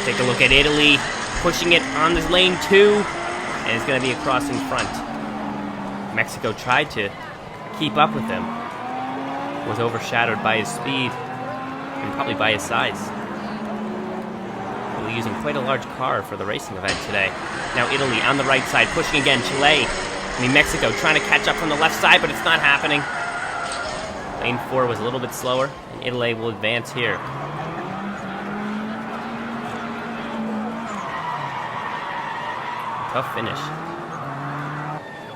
S1: Take a look at Italy, pushing it on this lane 2, and it's going to be across in front. Mexico tried to keep up with him. Was overshadowed by his speed, and probably by his size. Really using quite a large car for the racing event today. Now Italy on the right side, pushing again. Chile, Mexico trying to catch up from the left side, but it's not happening. Lane 4 was a little bit slower, and Italy will advance here. Tough finish.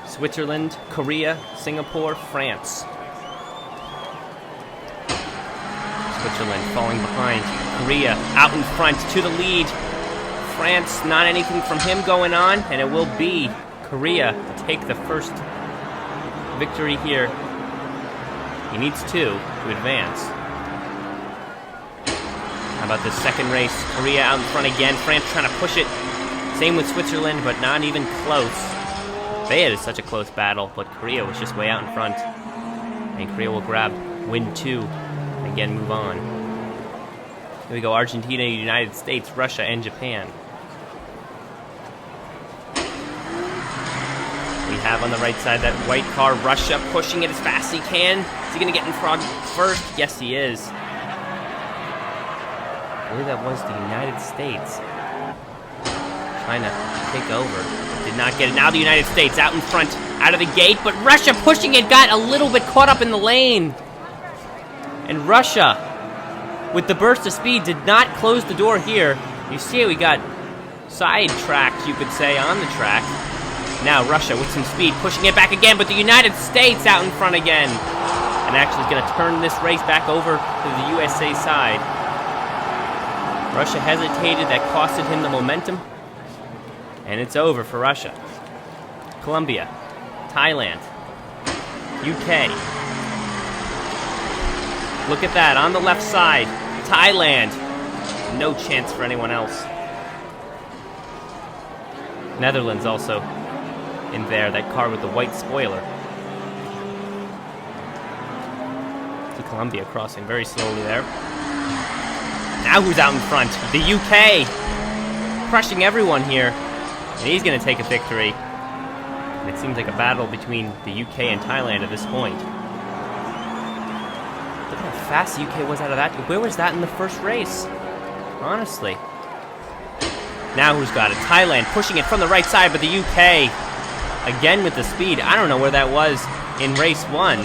S1: Switzerland, Korea, Singapore, France. Switzerland falling behind. Korea out in front to the lead. France, not anything from him going on, and it will be Korea to take the first victory here. He needs 2 to advance. How about this second race? Korea out in front again. France trying to push it. Same with Switzerland, but not even close. They had such a close battle, but Korea was just way out in front. And Korea will grab win 2 and again move on. Here we go, Argentina, United States, Russia, and Japan. We have on the right side that white car, Russia, pushing it as fast as he can. Is he going to get in front first? Yes, he is. I believe that was the United States trying to take over. Did not get it. Now the United States out in front, out of the gate, but Russia pushing it, got a little bit caught up in the lane. And Russia, with the burst of speed, did not close the door here. You see we got sidetracked, you could say, on the track. Now Russia with some speed, pushing it back again, but the United States out in front again. And actually is going to turn this race back over to the USA side. Russia hesitated, that costed him the momentum. And it's over for Russia. Colombia, Thailand, UK. Look at that, on the left side, Thailand. No chance for anyone else. Netherlands also in there, that car with the white spoiler. See Colombia crossing very slowly there. Now who's out in front? The UK! Crushing everyone here. And he's going to take a victory. And it seems like a battle between the UK and Thailand at this point. Look at how fast the UK was out of that. Where was that in the first race? Honestly. Now who's got it? Thailand pushing it from the right side, but the UK, again with the speed. I don't know where that was in race 1.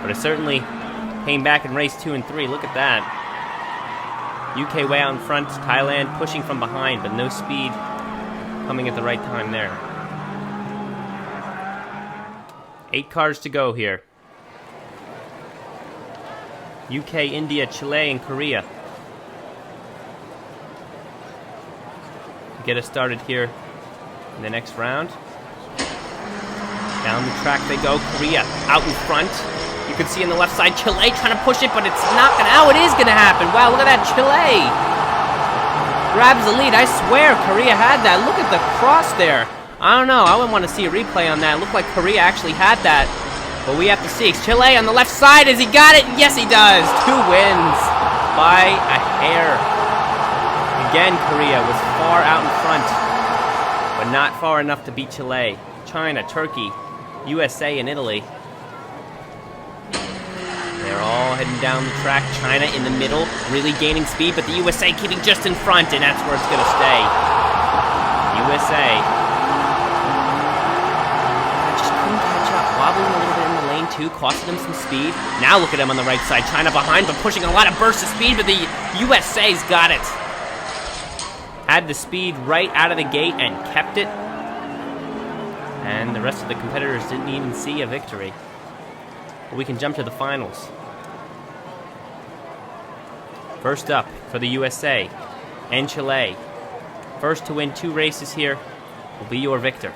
S1: But it certainly came back in race 2 and 3. Look at that. UK way out in front, Thailand pushing from behind, but no speed coming at the right time there. 8 cars to go here. UK, India, Chile, and Korea. Get us started here in the next round. Down the track they go. Korea out in front. You can see on the left side Chile trying to push it, but it's not gonna. Oh, it is gonna happen. Wow, look at that. Chile grabs the lead. I swear Korea had that. Look at the cross there. I don't know. I would want to see a replay on that. It looked like Korea actually had that. But we have to see. Chile on the left side. Has he got it? Yes, he does. 2 wins by a hair. Again, Korea was far out in front, but not far enough to beat Chile. China, Turkey, USA, and Italy. They're all heading down the track. China in the middle, really gaining speed, but the USA keeping just in front, and that's where it's going to stay. USA just couldn't catch up, wobbling a little bit in the lane too, costing them some speed. Now look at him on the right side. China behind, but pushing a lot of bursts of speed, but the USA's got it. Had the speed right out of the gate and kept it. And the rest of the competitors didn't even see a victory. But we can jump to the finals. First up for the USA and Chile. First to win 2 races here will be your victor.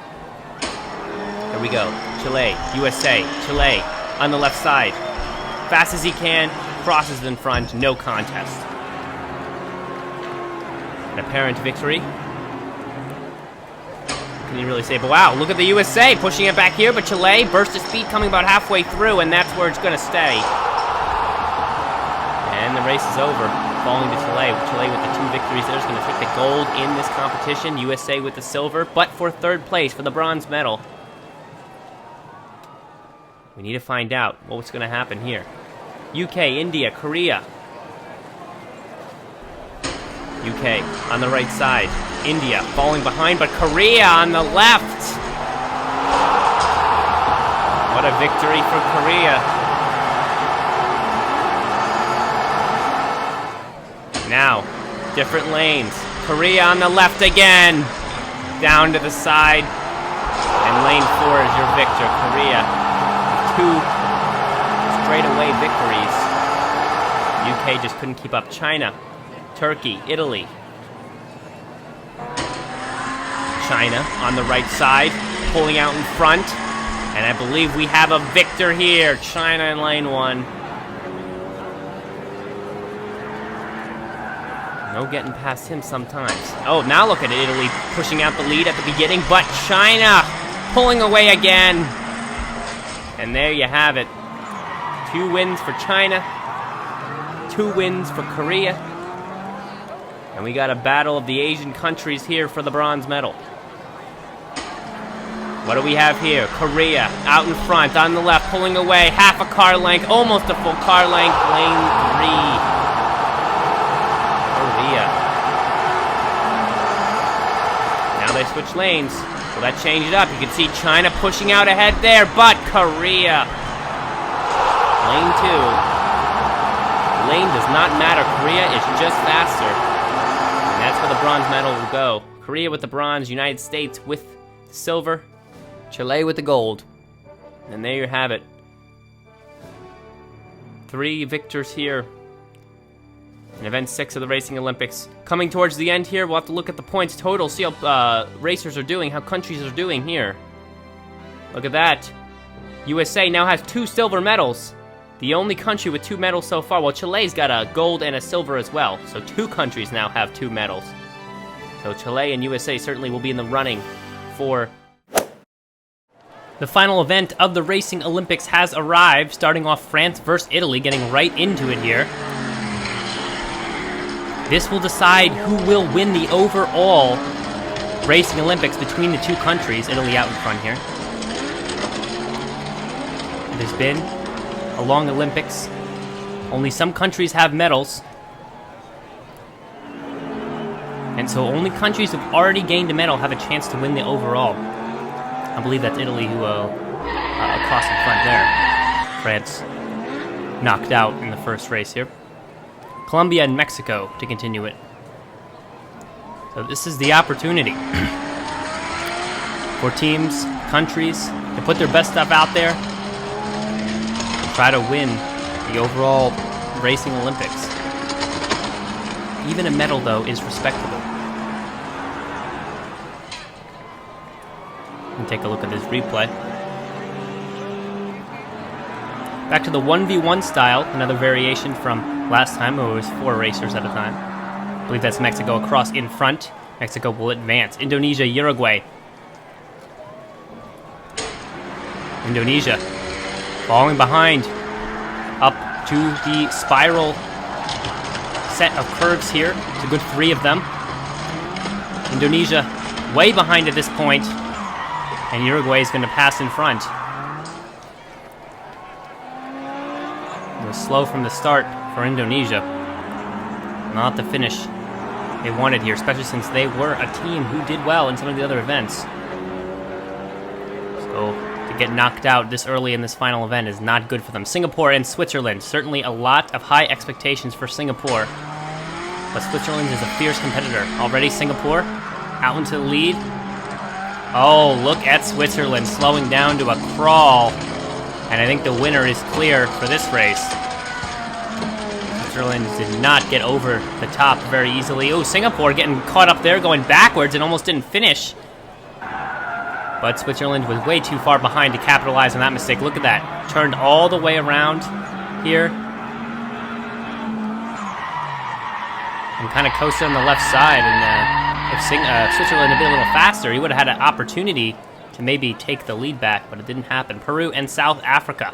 S1: Here we go. Chile, USA, Chile on the left side. Fast as he can, crosses in front, no contest. An apparent victory. Can you really say, but wow, look at the USA pushing it back here, but Chile, burst of speed coming about halfway through, and that's where it's going to stay. And the race is over, falling to Chile. Chile with the 2 victories there is going to take the gold in this competition. USA with the silver, but for 3rd place for the bronze medal. We need to find out what's going to happen here. UK, India, Korea. UK on the right side. India falling behind, but Korea on the left. What a victory for Korea. Now, different lanes. Korea on the left again. Down to the side. And lane 4 is your victor, Korea. 2 straightaway victories. UK just couldn't keep up. China, Turkey, Italy. China on the right side, pulling out in front. And I believe we have a victor here. China in lane 1. No getting past him sometimes. Oh, now look at Italy pushing out the lead at the beginning, but China pulling away again. And there you have it. 2 wins for China. 2 wins for Korea. And we got a battle of the Asian countries here for the bronze medal. What do we have here? Korea out in front, on the left, pulling away, half a car length, almost a full car length, lane 3. Korea. Now they switch lanes. Will that change it up? You can see China pushing out ahead there, but Korea. Lane 2. Lane does not matter. Korea is just faster. And that's where the bronze medal will go. Korea with the bronze, United States with silver, Chile with the gold. And there you have it. 3 victors here in event 6 of the Racing Olympics. Coming towards the end here, we'll have to look at the points total, see how racers are doing, how countries are doing here. Look at that. USA now has 2 silver medals. The only country with 2 medals so far. Well, Chile's got a gold and a silver as well. So 2 countries now have 2 medals. So Chile and USA certainly will be in the running for The final event of the Racing Olympics has arrived, starting off France versus Italy, getting right into it here. This will decide who will win the overall Racing Olympics between the two countries. Italy out in front here. There's been a long Olympics. Only some countries have medals. And so only countries who've already gained a medal have a chance to win the overall. I believe that's Italy who across in front there. France knocked out in the first race here. Colombia and Mexico to continue it. So this is the opportunity for teams, countries to put their best stuff out there and try to win the overall Racing Olympics. Even a medal, though, is respectable. And take a look at this replay. Back to the 1v1 style, another variation from last time where it was 4 racers at a time. I believe that's Mexico across in front. Mexico will advance. Indonesia, Uruguay. Indonesia falling behind. Up to the spiral set of curves here. It's a good 3 of them. Indonesia way behind at this point. And Uruguay is going to pass in front. It was slow from the start for Indonesia. Not the finish they wanted here, especially since they were a team who did well in some of the other events. So to get knocked out this early in this final event is not good for them. Singapore and Switzerland. Certainly a lot of high expectations for Singapore. But Switzerland is a fierce competitor. Already Singapore out into the lead. Oh, look at Switzerland slowing down to a crawl. And I think the winner is clear for this race. Switzerland did not get over the top very easily. Oh, Singapore getting caught up there, going backwards and almost didn't finish. But Switzerland was way too far behind to capitalize on that mistake. Look at that. Turned all the way around here. And kind of coasted on the left side. And if Switzerland had been a little faster, he would have had an opportunity to maybe take the lead back, but it didn't happen. Peru and South Africa.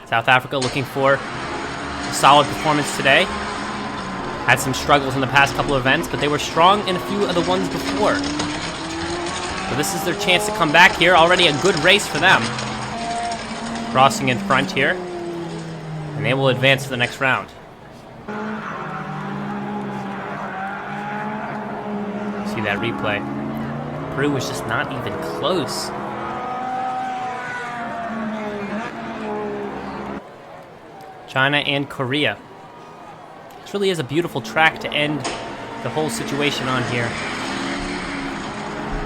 S1: South Africa looking for a solid performance today. Had some struggles in the past couple of events, but they were strong in a few of the ones before. So this is their chance to come back here. Already a good race for them. Crossing in front here. And they will advance to the next round. See that replay. Peru was just not even close. China and Korea. This really is a beautiful track to end the whole situation on here.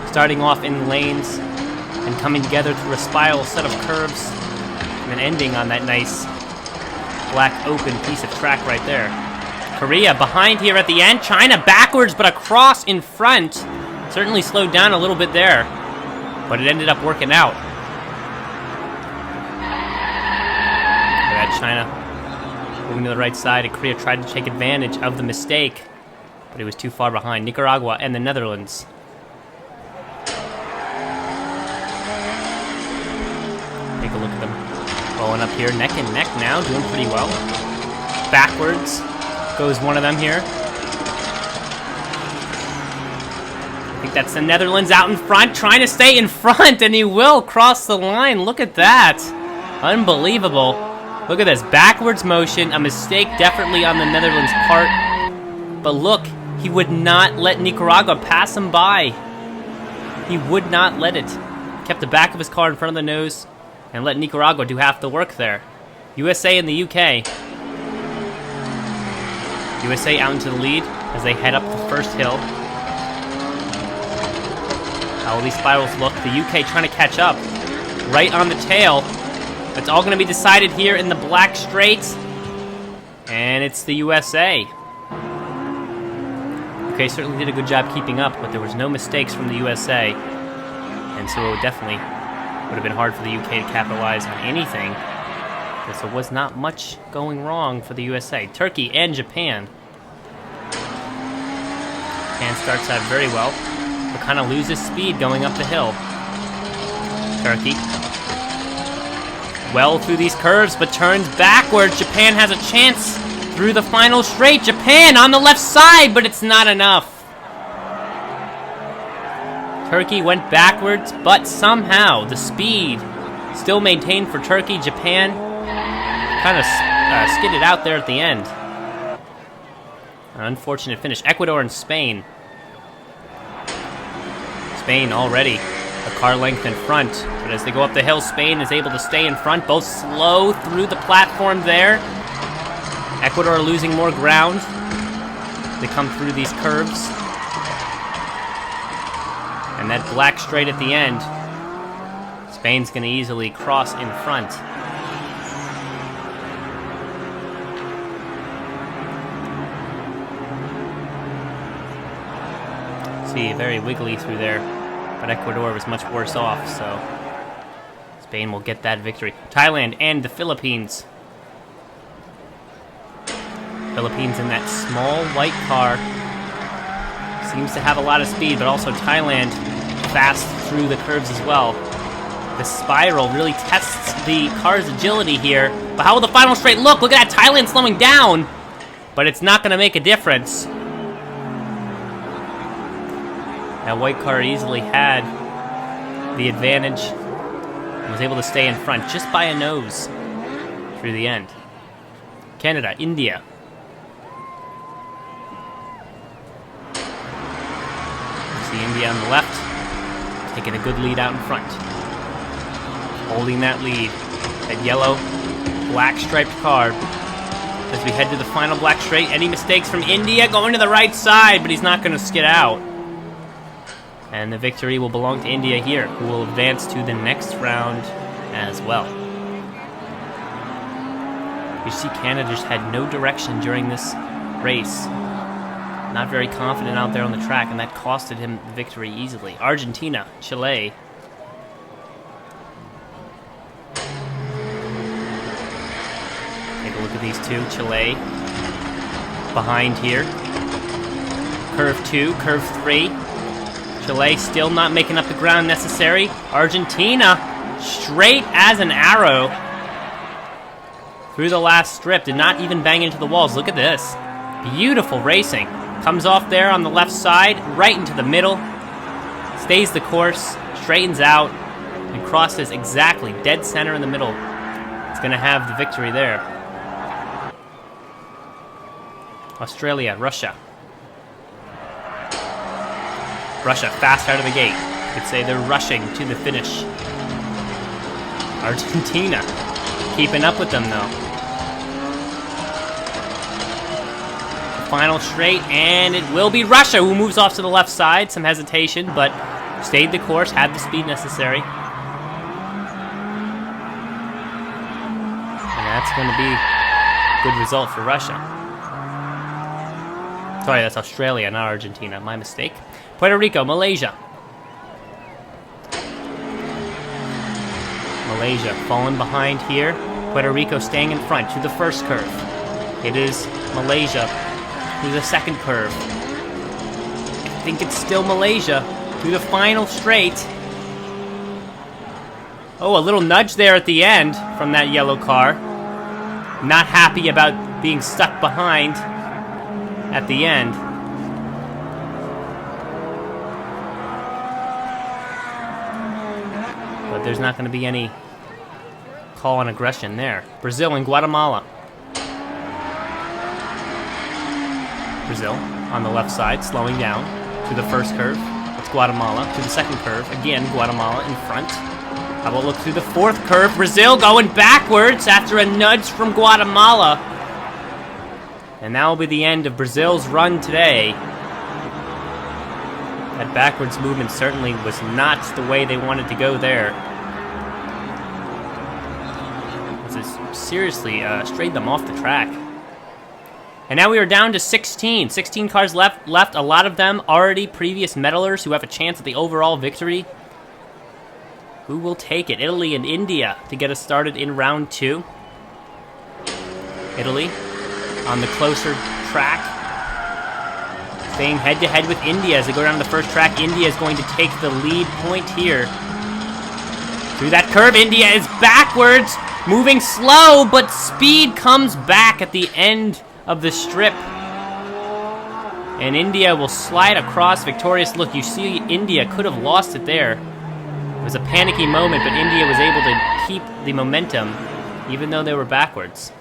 S1: Starting off in lanes and coming together through a spiral set of curves and then ending on that nice black open piece of track right there. Korea behind here at the end. China backwards, but across in front. Certainly slowed down a little bit there, but it ended up working out. Look at that, China moving to the right side, and Korea tried to take advantage of the mistake, but it was too far behind. Nicaragua and the Netherlands. Take a look at them. Going up here, neck and neck now, doing pretty well. Backwards goes one of them here. I think that's the Netherlands out in front, trying to stay in front, and he will cross the line. Look at that. Unbelievable. Look at this. Backwards motion, a mistake definitely on the Netherlands' part. But look, he would not let Nicaragua pass him by. He would not let it. Kept the back of his car in front of the nose and let Nicaragua do half the work there. USA and the UK. USA out into the lead as they head up the first hill. How will these spirals look? The UK trying to catch up. Right on the tail. It's all going to be decided here in the black straight. And it's the USA. UK certainly did a good job keeping up, but there was no mistakes from the USA. And so it definitely would have been hard for the UK to capitalize on anything, because there was not much going wrong for the USA. Turkey and Japan. Japan starts out very well, but kind of loses speed going up the hill. Turkey. Well through these curves, but turns backwards. Japan has a chance through the final straight. Japan on the left side, but it's not enough. Turkey went backwards, but somehow the speed still maintained for Turkey. Japan kind of skidded out there at the end. An unfortunate finish. Ecuador and Spain. Spain already a car length in front, but as they go up the hill, Spain is able to stay in front, both slow through the platform there. Ecuador losing more ground. They come through these curves. And that black straight at the end, Spain's going to easily cross in front. See, very wiggly through there, but Ecuador was much worse off, so Spain will get that victory. Thailand and the Philippines. Philippines in that small white car. Seems to have a lot of speed, but also Thailand fast through the curves as well. The spiral really tests the car's agility here. But how will the final straight look? Look at that, Thailand slowing down. But it's not going to make a difference. That white car easily had the advantage and was able to stay in front just by a nose through the end. Canada, India. See India on the left, taking a good lead out in front. Holding that lead. That yellow, black striped car. As we head to the final black straight, any mistakes from India going to the right side, but he's not going to skid out. And the victory will belong to India here, who will advance to the next round as well. You see Canada just had no direction during this race. Not very confident out there on the track, and that costed him the victory easily. Argentina, Chile. Take a look at these two. Chile behind here. Curve 2, curve 3. Chile still not making up the ground necessary. Argentina straight as an arrow through the last strip. Did not even bang into the walls. Look at this. Beautiful racing. Comes off there on the left side, right into the middle, stays the course, straightens out, and crosses exactly dead center in the middle. It's going to have the victory there. Australia, Russia. Russia fast out of the gate. You could say they're rushing to the finish. Argentina keeping up with them though. Final straight, and it will be Russia who moves off to the left side. Some hesitation, but stayed the course, had the speed necessary. And that's going to be a good result for Russia. Sorry, that's Australia, not Argentina. My mistake. Puerto Rico, Malaysia. Malaysia falling behind here. Puerto Rico staying in front to the first curve. It is Malaysia through the second curve. I think it's still Malaysia through the final straight. Oh, a little nudge there at the end from that yellow car. Not happy about being stuck behind at the end. But there's not going to be any call on aggression there. Brazil and Guatemala. Brazil on the left side, slowing down to the first curve. That's Guatemala. To the second curve, again, Guatemala in front. How about look through the fourth curve? Brazil going backwards after a nudge from Guatemala. And that will be the end of Brazil's run today. That backwards movement certainly was not the way they wanted to go there. This is seriously strayed them off the track. And now we are down to 16. 16 cars left. A lot of them already previous medalers who have a chance at the overall victory. Who will take it? Italy and India to get us started in round 2. Italy on the closer track. Staying head-to-head with India as they go down the first track. India is going to take the lead point here. Through that curve, India is backwards, moving slow, but speed comes back at the end of the strip. And India will slide across victorious. Look, you see India could have lost it there. It was a panicky moment, but India was able to keep the momentum, even though they were backwards.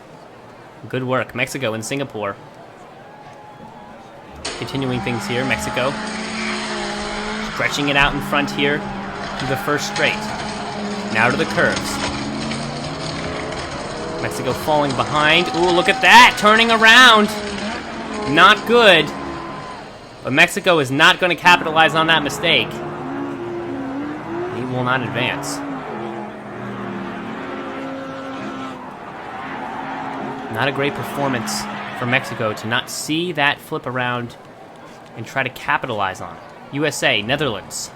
S1: Good work. Mexico and Singapore. Continuing things here, Mexico. Stretching it out in front here through the first straight. Now to the curves. Mexico falling behind. Ooh, look at that! Turning around! Not good. But Mexico is not going to capitalize on that mistake. He will not advance. Not a great performance for Mexico to not see that flip around and try to capitalize on it. USA, Netherlands.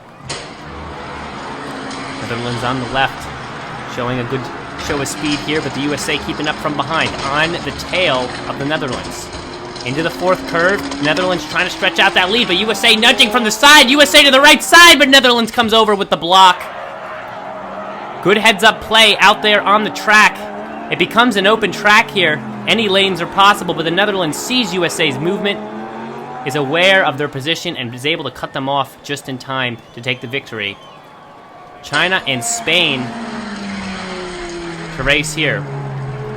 S1: Netherlands on the left, showing a good show of speed here, but the USA keeping up from behind on the tail of the Netherlands. Into the fourth curve, Netherlands trying to stretch out that lead, but USA nudging from the side, USA to the right side, but Netherlands comes over with the block. Good heads-up play out there on the track. It becomes an open track here. Any lanes are possible, but the Netherlands sees USA's movement, is aware of their position, and is able to cut them off just in time to take the victory. China and Spain to race here.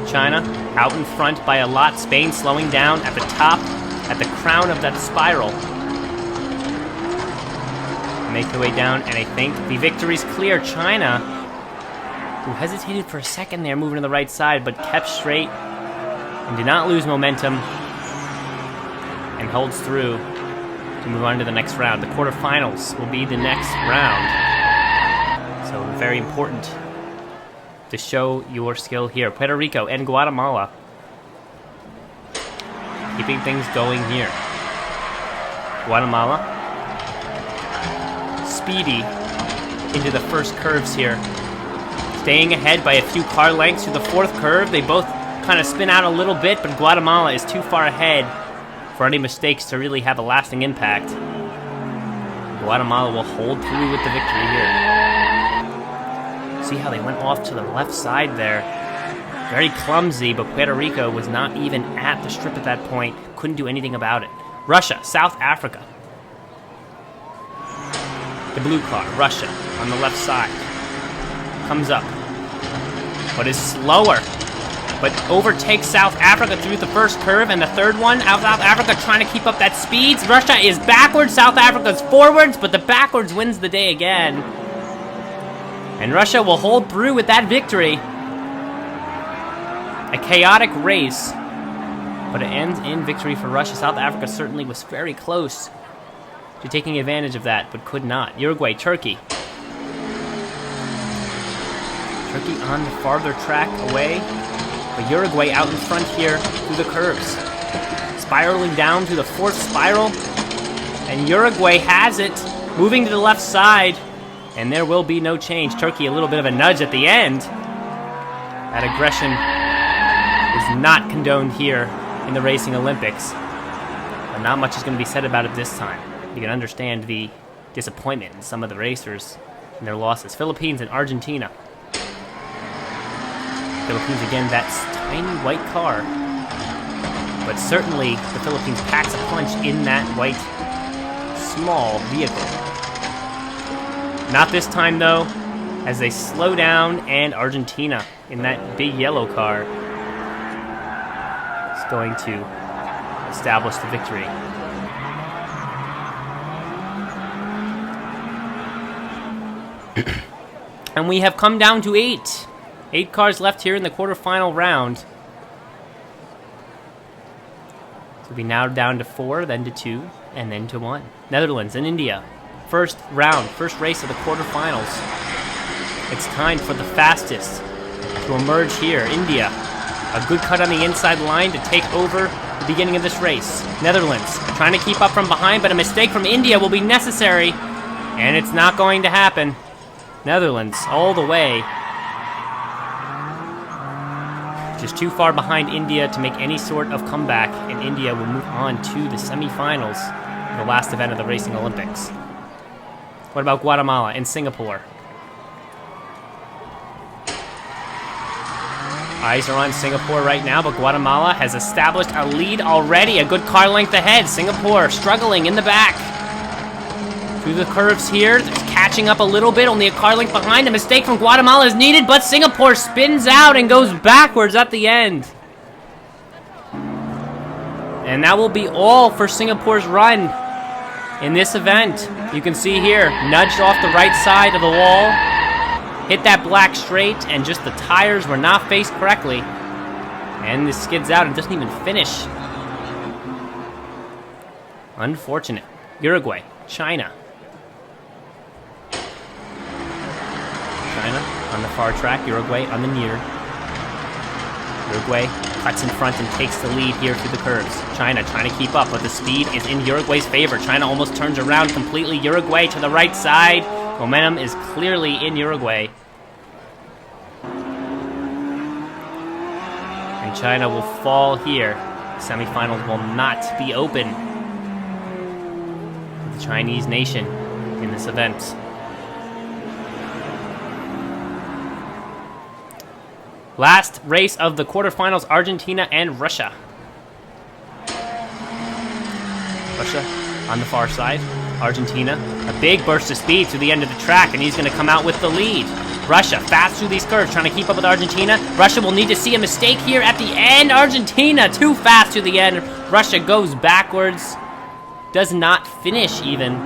S1: China out in front by a lot. Spain slowing down at the top, at the crown of that spiral. Make their way down, and I think the victory's clear. China, who hesitated for a second there, moving to the right side, but kept straight and did not lose momentum and holds through to move on to the next round. The quarterfinals will be the next round. So very important to show your skill here. Puerto Rico and Guatemala keeping things going here. Guatemala speedy into the first curves here. Staying ahead by a few car lengths through the fourth curve. They both kind of spin out a little bit, but Guatemala is too far ahead for any mistakes to really have a lasting impact. Guatemala will hold through with the victory here. See how they went off to the left side there. Very clumsy, but Puerto Rico was not even at the strip at that point. Couldn't do anything about it. Russia, South Africa. The blue car, Russia, on the left side. Comes up, but is slower, but overtakes South Africa through the first curve, and the third one, South Africa trying to keep up that speed. Russia is backwards, South Africa's forwards, but the backwards wins the day again. And Russia will hold through with that victory. A chaotic race, but it ends in victory for Russia. South Africa certainly was very close to taking advantage of that, but could not. Uruguay, Turkey. Turkey on the farther track away, but Uruguay out in front here through the curves. Spiraling down to the fourth spiral, and Uruguay has it, moving to the left side, and there will be no change. Turkey a little bit of a nudge at the end. That aggression is not condoned here in the Racing Olympics, but not much is going to be said about it this time. You can understand the disappointment in some of the racers and their losses. Philippines and Argentina. Philippines, again, that tiny white car. But certainly, the Philippines packs a punch in that white, small vehicle. Not this time, though, as they slow down, and Argentina, in that big yellow car, is going to establish the victory. And we have come down to 8. 8 cars left here in the quarterfinal round. So we now down to 4, then to 2, and then to 1. Netherlands and India. First round, first race of the quarterfinals. It's time for the fastest to emerge here. India, a good cut on the inside line to take over the beginning of this race. Netherlands, trying to keep up from behind, but a mistake from India will be necessary, and it's not going to happen. Netherlands, all the way. Just too far behind India to make any sort of comeback, and India will move on to the semifinals in the last event of the Racing Olympics. What about Guatemala and Singapore? Eyes are on Singapore right now, but Guatemala has established a lead already. A good car length ahead. Singapore struggling in the back. Through the curves here, catching up a little bit, only a car length behind. A mistake from Guatemala is needed, but Singapore spins out and goes backwards at the end. And that will be all for Singapore's run in this event. You can see here, nudged off the right side of the wall, hit that black straight, and just the tires were not faced correctly. And this skids out and doesn't even finish. Unfortunate. Uruguay, China. China on the far track, Uruguay on the near. Uruguay cuts in front and takes the lead here through the curves. China trying to keep up, but the speed is in Uruguay's favor. China almost turns around completely. Uruguay to the right side. Momentum is clearly in Uruguay. And China will fall here. Semifinals will not be open to the Chinese nation in this event. Last race of the quarterfinals, Argentina and Russia. Russia on the far side. Argentina, a big burst of speed to the end of the track, and he's going to come out with the lead. Russia, fast through these curves, trying to keep up with Argentina. Russia will need to see a mistake here at the end. Argentina, too fast to the end. Russia goes backwards. Does not finish even.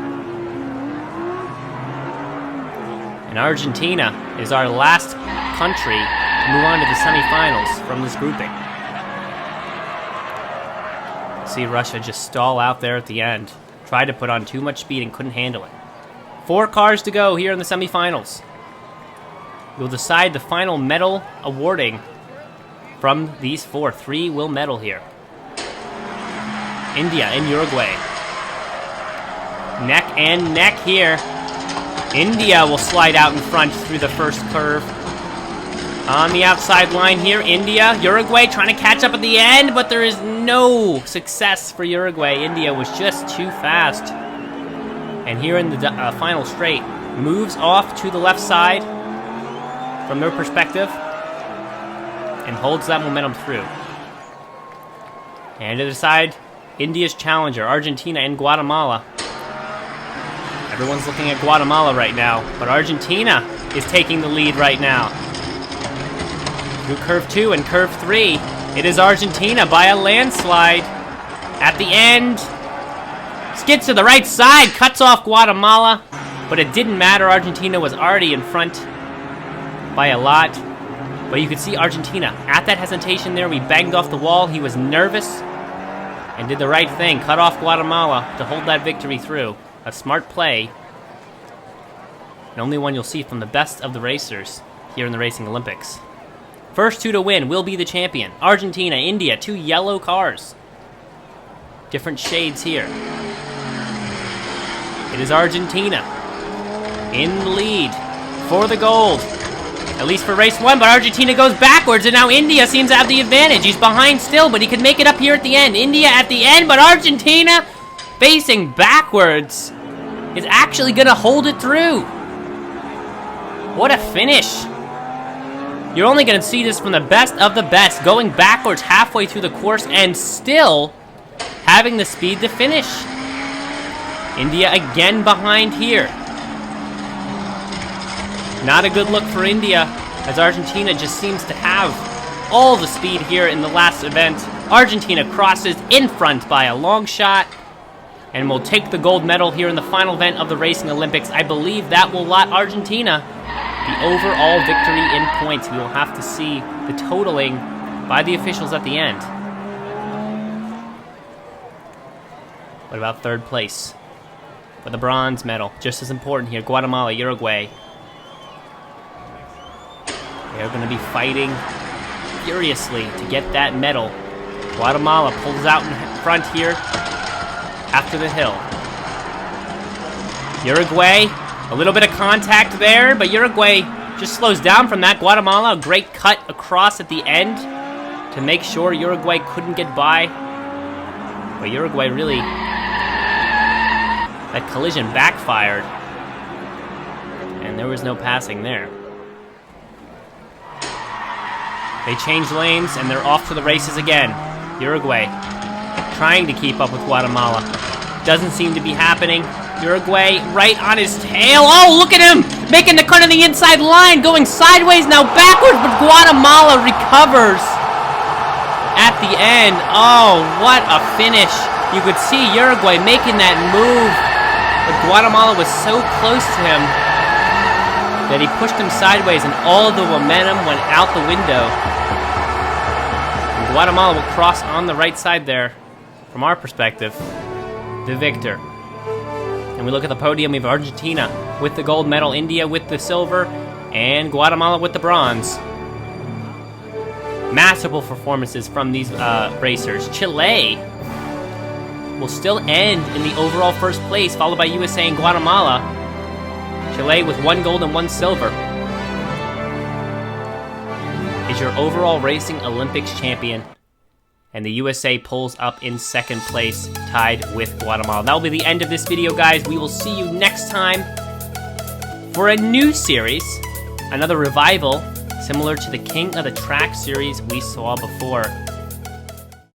S1: And Argentina is our last country to move on to the semifinals from this grouping. See Russia just stall out there at the end. Tried to put on too much speed and couldn't handle it. 4 cars to go here in the semifinals. We'll decide the final medal awarding from these 4. 3 will medal here. India and Uruguay. Neck and neck here. India will slide out in front through the first curve. On the outside line here, India, Uruguay trying to catch up at the end, but there is no success for Uruguay. India was just too fast. And here in the final straight, moves off to the left side from their perspective and holds that momentum through. And to the side, India's challenger, Argentina and Guatemala. Everyone's looking at Guatemala right now, but Argentina is taking the lead right now. Through curve 2 and curve 3, it is Argentina by a landslide. At the end, skids to the right side, cuts off Guatemala, but it didn't matter. Argentina was already in front by a lot. But you could see Argentina at that hesitation there. We banged off the wall. He was nervous and did the right thing. Cut off Guatemala to hold that victory through. A smart play. And only one you'll see from the best of the racers here in the Racing Olympics. First 2 to win will be the champion. Argentina, India, 2 yellow cars. Different shades here. It is Argentina in the lead for the gold. At least for race 1, but Argentina goes backwards, and now India seems to have the advantage. He's behind still, but he could make it up here at the end. India at the end, but Argentina, facing backwards, is actually going to hold it through. What a finish. You're only going to see this from the best of the best, going backwards halfway through the course and still having the speed to finish. India again behind here. Not a good look for India, as Argentina just seems to have all the speed here in the last event. Argentina crosses in front by a long shot and will take the gold medal here in the final event of the Racing Olympics. I believe that will lot Argentina the overall victory in points. We will have to see the totaling by the officials at the end. What about third place? For the bronze medal, just as important here, Guatemala, Uruguay. They're going to be fighting furiously to get that medal. Guatemala pulls out in front here after the hill. Uruguay, a little bit of contact there, but Uruguay just slows down from that. Guatemala, a great cut across at the end to make sure Uruguay couldn't get by. But Uruguay really, that collision backfired, and there was no passing there. They change lanes, and they're off to the races again. Uruguay trying to keep up with Guatemala. Doesn't seem to be happening. Uruguay right on his tail. Oh, look at him! Making the cut on the inside line, going sideways, now backwards, but Guatemala recovers at the end. Oh, what a finish. You could see Uruguay making that move, but Guatemala was so close to him that he pushed him sideways, and all the momentum went out the window. And Guatemala will cross on the right side there, from our perspective, the victor. And we look at the podium, we have Argentina with the gold medal, India with the silver, and Guatemala with the bronze. Masterful performances from these racers. Chile will still end in the overall first place, followed by USA and Guatemala. Chile with 1 gold and 1 silver is your overall racing Olympics champion. And the USA pulls up in 2nd place, tied with Guatemala. That will be the end of this video, guys. We will see you next time for a new series, another revival, similar to the King of the Track series we saw before.